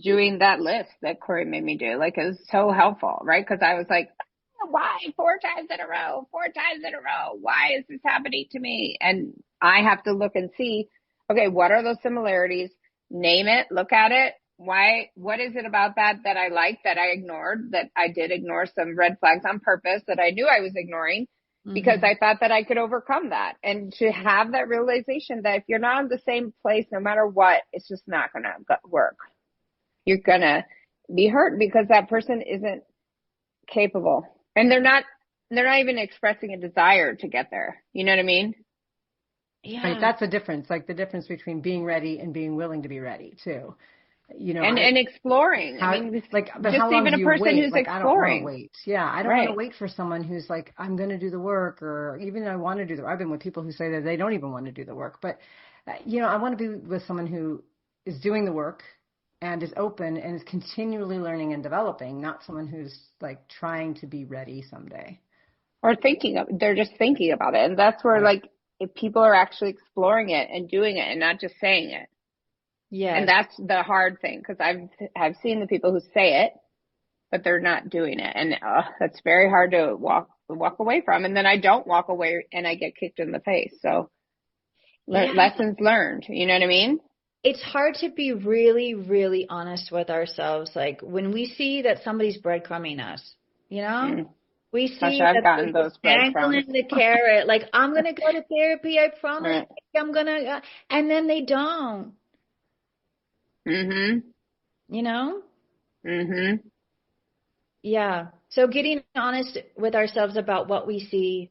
doing that list that Corey made me do, like it was so helpful, right? Because I was like, why 4 times in a row? Why is this happening to me? And I have to look and see, okay, what are those similarities? Name it, look at it. Why, what is it about that I like, that I ignored, that I did ignore some red flags on purpose that I knew I was ignoring because I thought that I could overcome that. And to have that realization that if you're not in the same place, no matter what, it's just not going to work. You're going to be hurt because that person isn't capable. And they're not even expressing a desire to get there. You know what I mean? Yeah. Right. That's the difference. Like the difference between being ready and being willing to be ready too. You know, and exploring. How, I mean, like, but just how long even do a person wait? who's like, exploring. I don't want to wait. Yeah. I don't want to wait for someone who's like, I'm going to do the work, or even I want to do the work. I've been with people who say that they don't even want to do the work, but you know, I want to be with someone who is doing the work and is open and is continually learning and developing, not someone who's like trying to be ready someday. Or they're just thinking about it. And that's where like, if people are actually exploring it and doing it and not just saying it. Yeah. And that's the hard thing, because I've seen the people who say it, but they're not doing it. And that's very hard to walk away from. And then I don't walk away and I get kicked in the face. So lessons learned, you know what I mean? It's hard to be really, really honest with ourselves. Like when we see that somebody's breadcrumbing us, you know, we see I've gotten those breadcrumbs. The carrot, like I'm going to go to therapy. I promise I'm going to, and then they don't. You know? Yeah. So getting honest with ourselves about what we see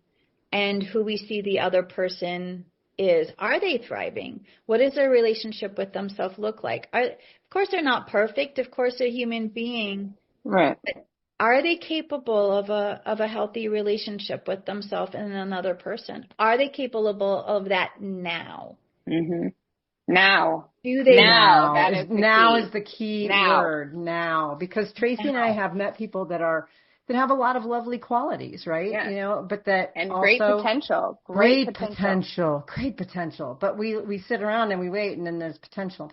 and who we see the other person is. Are they thriving? What does their relationship with themselves look like? Of course, they're not perfect. Of course, they're a human being. Right. But are they capable of a healthy relationship with themselves and another person? Are they capable of that now? Now. Do they now? Now is the key word. Now, because Tracy and I have met people that have a lot of lovely qualities, right? Yes. You know, but that and also great potential. Great potential. But we sit around and we wait, and then there's potential,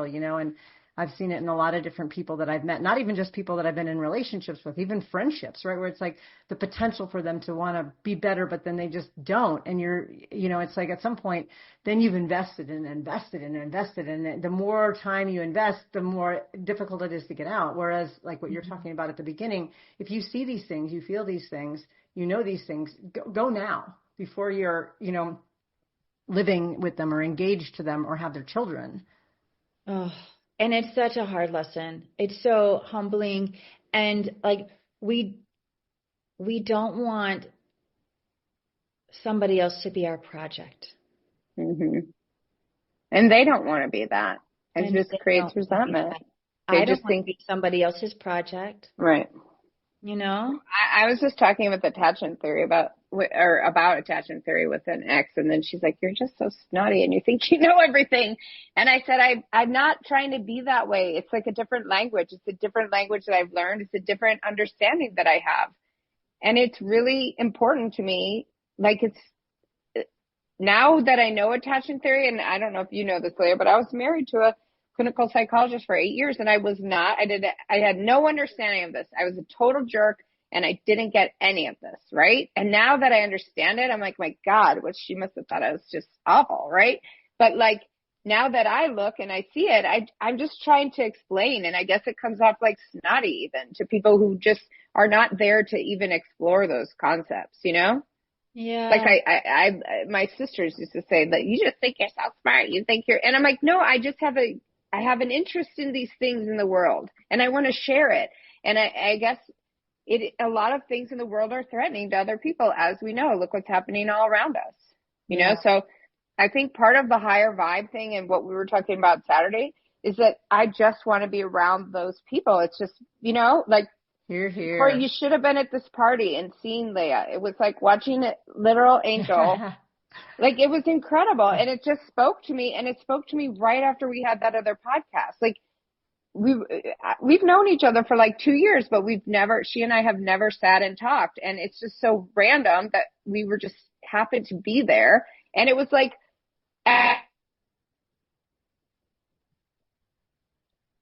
you know, and I've seen it in a lot of different people that I've met, not even just people that I've been in relationships with, even friendships, right? Where it's like the potential for them to want to be better, but then they just don't. And you know, it's like at some point, then you've invested and the more time you invest, the more difficult it is to get out. Whereas like what you're talking about at the beginning, if you see these things, you feel these things, you know these things, go now before you're, you know, living with them or engaged to them or have their children. Oh. And it's such a hard lesson. It's so humbling. And like, we don't want somebody else to be our project. And they don't want to be that. It just creates resentment. I don't want to be somebody else's project. Right. You know? I was just talking with attachment theory about attachment theory with an ex, and then she's like, you're just so snotty and you think you know everything. And I said, I'm not trying to be that way. It's like a different language. It's a different language that I've learned. It's a different understanding that I have. And it's really important to me. Like now that I know attachment theory, and I don't know if you know this, Leah, but I was married to a clinical psychologist for 8 years, and I had no understanding of this. I was a total jerk, and I didn't get any of this, right? And now that I understand it, I'm like, my God, what she must have thought I was just awful, right? But like, now that I look and I see it, I'm just trying to explain, and I guess it comes off like snotty even to people who just are not there to even explore those concepts, you know? Yeah. Like my sisters used to say that you just think you're so smart, and I'm like, no, I have an interest in these things in the world, and I want to share it. And I guess a lot of things in the world are threatening to other people, as we know. Look what's happening all around us, you know? So I think part of the higher vibe thing and what we were talking about Saturday is that I just want to be around those people. It's just, you know, like, Here. Corey, you should have been at this party and seen Leah. It was like watching a literal angel. Like, it was incredible. And it just spoke to me. And it spoke to me right after we had that other podcast. Like, we've known each other for like 2 years, but she and I have never sat and talked. And it's just so random that we were just happened to be there. And it was like,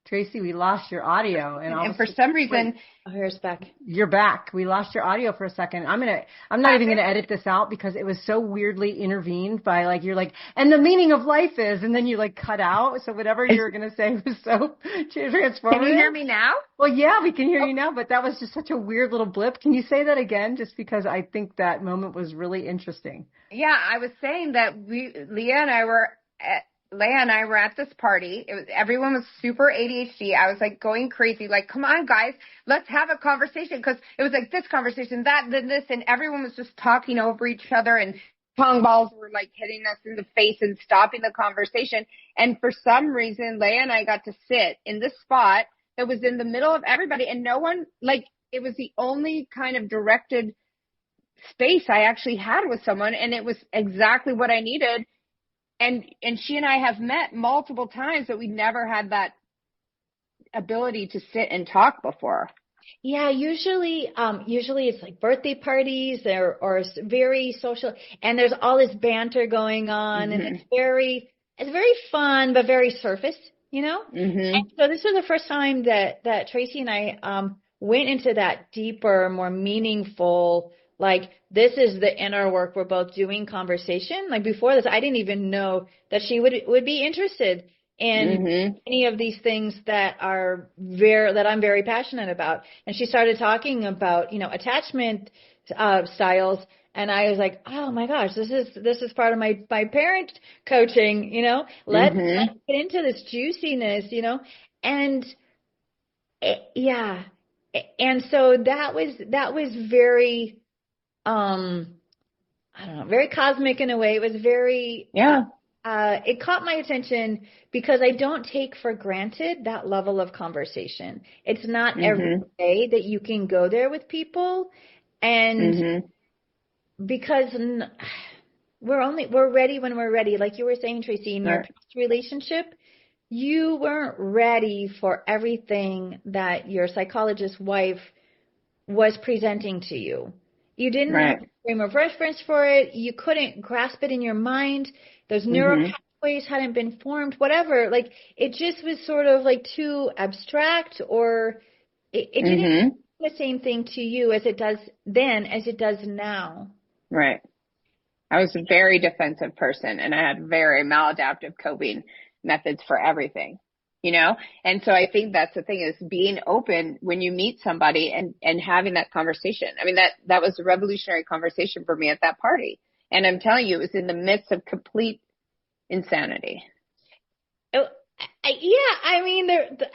Tracy, we lost your audio, and for some reason, here's back. You're back. We lost your audio for a second. I'm not even gonna edit this out because it was so weirdly intervened by like you're like, and the meaning of life is, and then you like cut out. So whatever you were gonna say was so transformative. Can you hear me now? Well, yeah, we can hear you now, but that was just such a weird little blip. Can you say that again? Just because I think that moment was really interesting. Yeah, I was saying that Leah and I were at this party. Everyone was super ADHD. I was like going crazy, like, come on, guys, let's have a conversation. Because it was like this conversation, that, then this, and everyone was just talking over each other, and pong balls were like hitting us in the face and stopping the conversation. And for some reason, Leah and I got to sit in this spot that was in the middle of everybody, and no one, like, it was the only kind of directed space I actually had with someone, and it was exactly what I needed. And she and I have met multiple times, but we never had that ability to sit and talk before. Yeah, usually it's like birthday parties or very social, and there's all this banter going on, and it's very fun, but very surface, you know? And so this was the first time that Tracy and I went into that deeper, more meaningful, like, this is the inner work we're both doing conversation. Like, before this, I didn't even know that she would be interested in any of these things that I'm very passionate about. And she started talking about, you know, attachment styles. And I was like, oh my gosh, this is part of my parent coaching, you know, let's get into this juiciness, you know, and yeah. And so that was very, I don't know, very cosmic in a way. It was very, it caught my attention because I don't take for granted that level of conversation. It's not every day that you can go there with people. And because we're ready when we're ready. Like you were saying, Tracy, in your past relationship, you weren't ready for everything that your psychologist wife was presenting to you. You didn't have a frame of reference for it. You couldn't grasp it in your mind. Those neural pathways hadn't been formed, whatever. Like, it just was sort of like too abstract, or it didn't do the same thing to you as it does then as it does now. Right. I was a very defensive person, and I had very maladaptive coping methods for everything, you know? And so I think that's the thing, is being open when you meet somebody and having that conversation. I mean, that was a revolutionary conversation for me at that party. And I'm telling you, it was in the midst of complete insanity. I mean,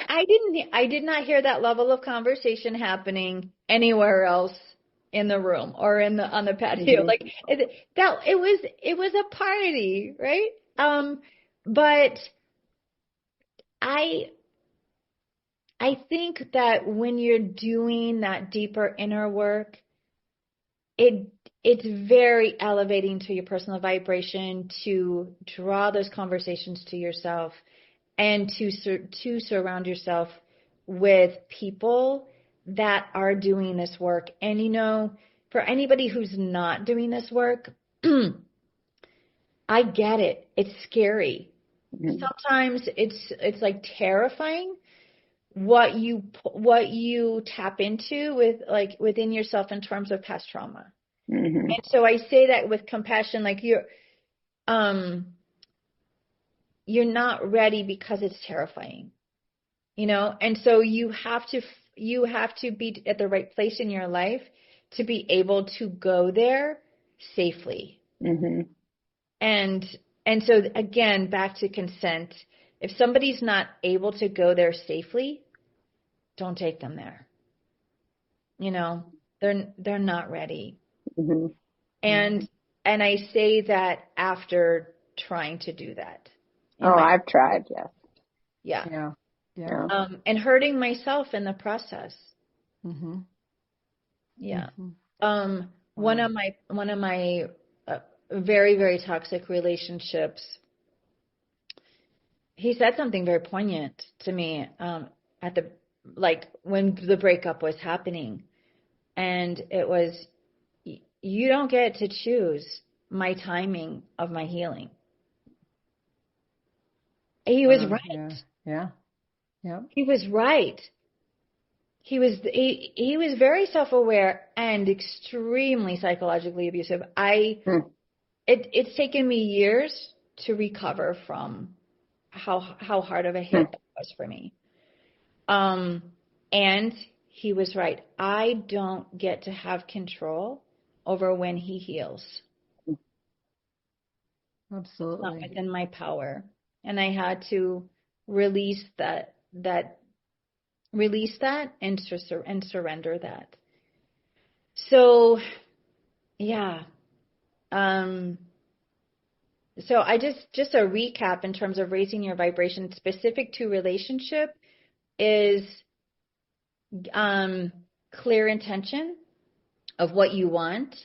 I did not hear that level of conversation happening anywhere else in the room or on the patio. Like, it was a party, right? But I think that when you're doing that deeper inner work, it's very elevating to your personal vibration to draw those conversations to yourself and to surround yourself with people that are doing this work. And, you know, for anybody who's not doing this work, I get it. It's scary. Mm-hmm. Sometimes it's like terrifying what you tap into with like within yourself in terms of past trauma. Mm-hmm. And so I say that with compassion, like you're not ready because it's terrifying, you know? And so you have to be at the right place in your life to be able to go there safely. Mm-hmm. And so again, back to consent. If somebody's not able to go there safely, don't take them there. You know, they're not ready. Mm-hmm. And I say that after trying to do that. I've tried, yes. Yeah. Yeah. And hurting myself in the process. Mm-hmm. Yeah. Mm-hmm. One of my very, very toxic relationships, he said something very poignant to me at the when the breakup was happening, and it was, you don't get to choose my timing of my healing. He was right. Yeah. He was right. He was very self-aware and extremely psychologically abusive. It's taken me years to recover from how hard of a hit that was for me. And he was right. I don't get to have control over when he heals. Absolutely. It's not within my power. And I had to release that and surrender that. So, yeah. So I just a recap in terms of raising your vibration specific to relationship is clear intention of what you want,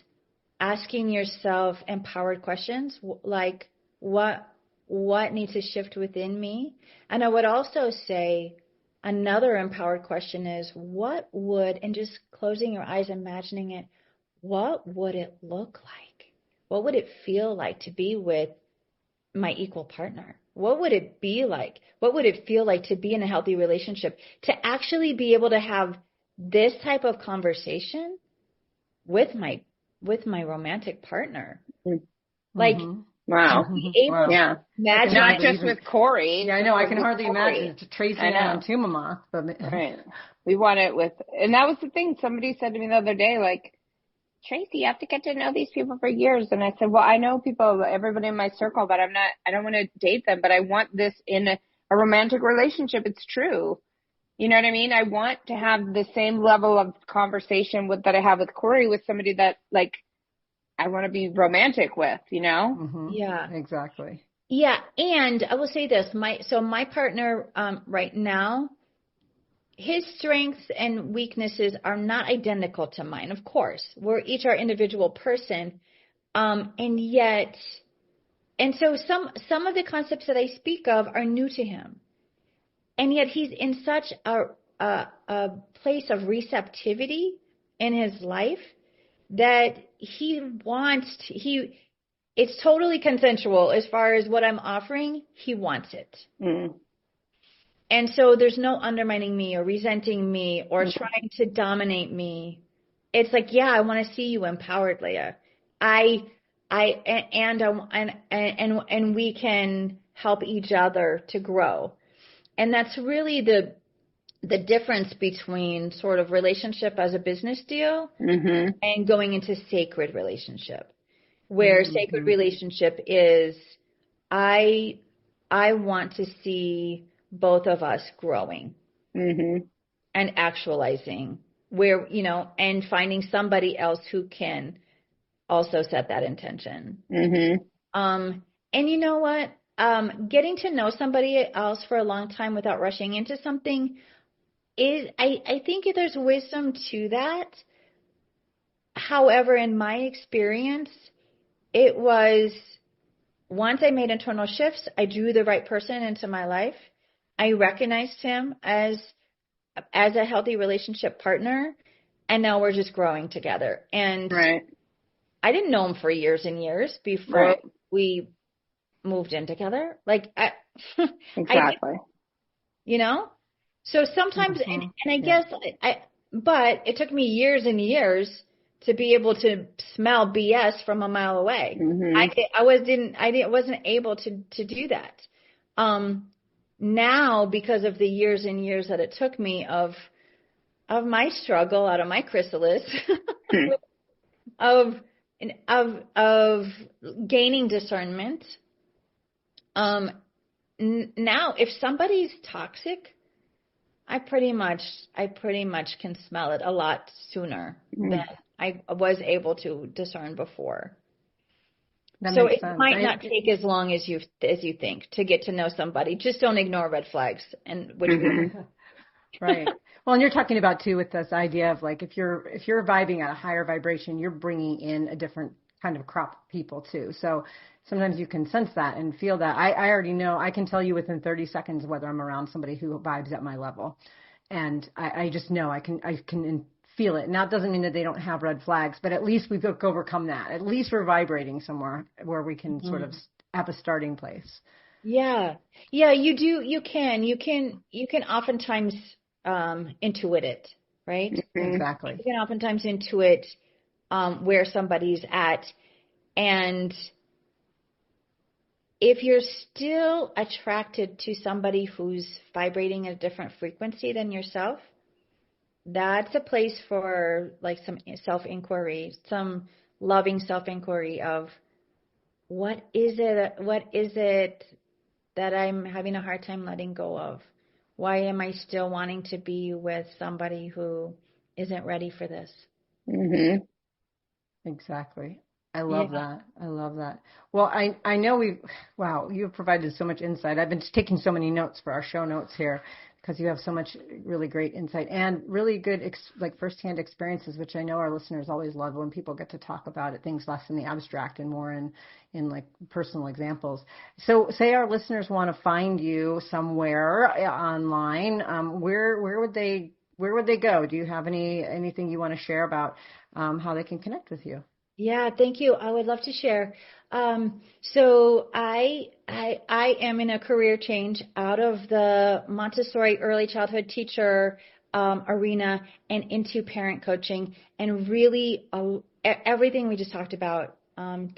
asking yourself empowered questions like what needs to shift within me. And I would also say another empowered question is and just closing your eyes, imagining it, what would it look like? What would it feel like to be with my equal partner? What would it be like? What would it feel like to be in a healthy relationship? To actually be able to have this type of conversation with my romantic partner. Like, wow. to be able to imagine. Not just with Corey. Yeah, I know. I can hardly imagine it to Tracy and Tumama. Right. We want it with, and that was the thing. Somebody said to me the other day, like, Tracy, you have to get to know these people for years. And I said, well, I know people, everybody in my circle, but I don't want to date them, but I want this in a romantic relationship. It's true. You know what I mean? I want to have the same level of conversation that I have with Corey, with somebody that, like, I want to be romantic with, you know? Mm-hmm. Yeah. Exactly. Yeah. And I will say this, my partner right now, his strengths and weaknesses are not identical to mine. Of course, we're each our individual person. And so some of the concepts that I speak of are new to him. And yet he's in such a place of receptivity in his life that it's totally consensual as far as what I'm offering. He wants it. Mm. And so there's no undermining me or resenting me or trying to dominate me. It's like, yeah, I want to see you empowered, Leah. And we can help each other to grow. And that's really the difference between sort of relationship as a business deal and going into sacred relationship, where sacred relationship is, I want to see both of us growing and actualizing, where, you know, and finding somebody else who can also set that intention. And you know what? Getting to know somebody else for a long time without rushing into something is, I think there's wisdom to that. However, in my experience, it was, once I made internal shifts, I drew the right person into my life. I recognized him as a healthy relationship partner, and now we're just growing together. And I didn't know him for years and years before we moved in together. Like, Exactly. you know? So sometimes, and I guess but it took me years and years to be able to smell BS from a mile away. I wasn't able to do that. Now, because of the years and years that it took me of my struggle out of my chrysalis, of gaining discernment, now if somebody's toxic, I pretty much can smell it a lot sooner than I was able to discern before. So it might not take as long as you think to get to know somebody. Just don't ignore red flags, and which right. Well, and you're talking about too with this idea of like if you're vibing at a higher vibration, you're bringing in a different kind of crop of people too. So sometimes you can sense that and feel that. I already know. I can tell you within 30 seconds whether I'm around somebody who vibes at my level, and I just know I can feel it. Now, it doesn't mean that they don't have red flags, but at least we've overcome that. At least we're vibrating somewhere where we can sort of have a starting place. Yeah. Yeah, you do. You can oftentimes intuit it, right? Exactly. You can oftentimes intuit where somebody's at. And if you're still attracted to somebody who's vibrating at a different frequency than yourself, that's a place for like some self-inquiry, some loving self-inquiry of what is it that I'm having a hard time letting go of? Why am I still wanting to be with somebody who isn't ready for this? Exactly. I love that. I love that. Well, I know you've provided so much insight. I've been taking so many notes for our show notes here because you have so much really great insight and really good like firsthand experiences, which I know our listeners always love when people get to talk about it, things less in the abstract and more in like personal examples. So say our listeners want to find you somewhere online, where would they go? Do you have anything you want to share about how they can connect with you? Yeah, thank you. I would love to share. So I am in a career change out of the Montessori early childhood teacher arena and into parent coaching, and really everything we just talked about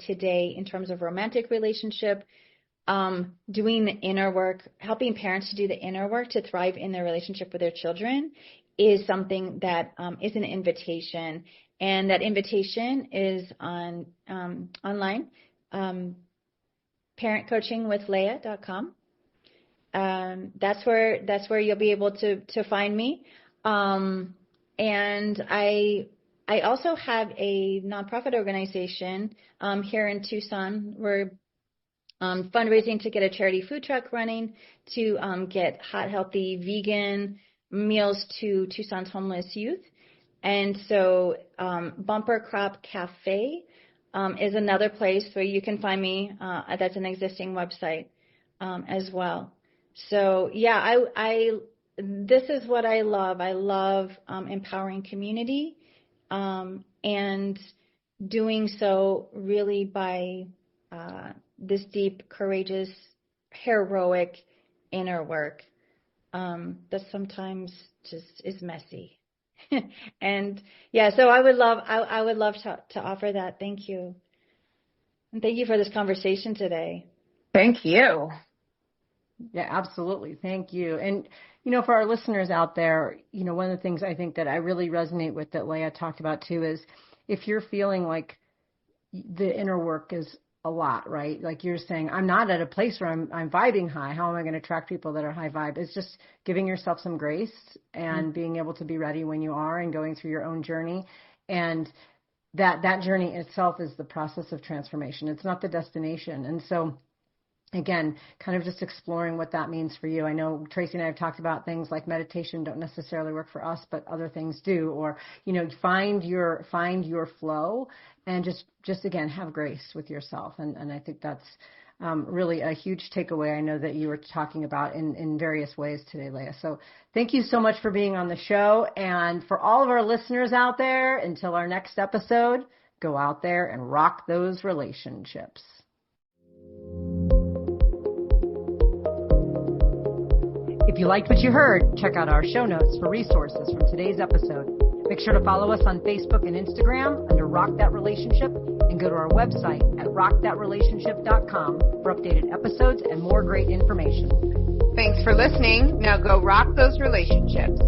today in terms of romantic relationship, doing the inner work, helping parents to do the inner work to thrive in their relationship with their children is something that is an invitation. And that invitation is on online, parentcoachingwithleah.com. That's where you'll be able to find me. And I also have a nonprofit organization here in Tucson. We're fundraising to get a charity food truck running to get hot, healthy, vegan meals to Tucson's homeless youth. And so Bumper Crop Cafe is another place where you can find me. That's an existing website as well. So yeah, this is what I love. I love empowering community and doing so really by this deep, courageous, heroic inner work that sometimes just is messy. And yeah, so I would love to offer that. Thank you. And thank you for this conversation today. Thank you. Yeah, absolutely. Thank you. And, for our listeners out there, one of the things I think that I really resonate with that Leah talked about too is if you're feeling like the inner work is a lot, right? Like you're saying, I'm not at a place where I'm vibing high. How am I going to attract people that are high vibe? It's just giving yourself some grace and being able to be ready when you are and going through your own journey. And that journey itself is the process of transformation. It's not the destination. And so again, kind of just exploring what that means for you. I know Tracy and I have talked about things like meditation don't necessarily work for us, but other things do. Or, find your flow and just again, have grace with yourself. And I think that's really a huge takeaway. I know that you were talking about in various ways today, Leah. So thank you so much for being on the show. And for all of our listeners out there, until our next episode, go out there and rock those relationships. If you liked what you heard, check out our show notes for resources from today's episode. Make sure to follow us on Facebook and Instagram under Rock That Relationship, and go to our website at rockthatrelationship.com for updated episodes and more great information. Thanks for listening. Now go rock those relationships.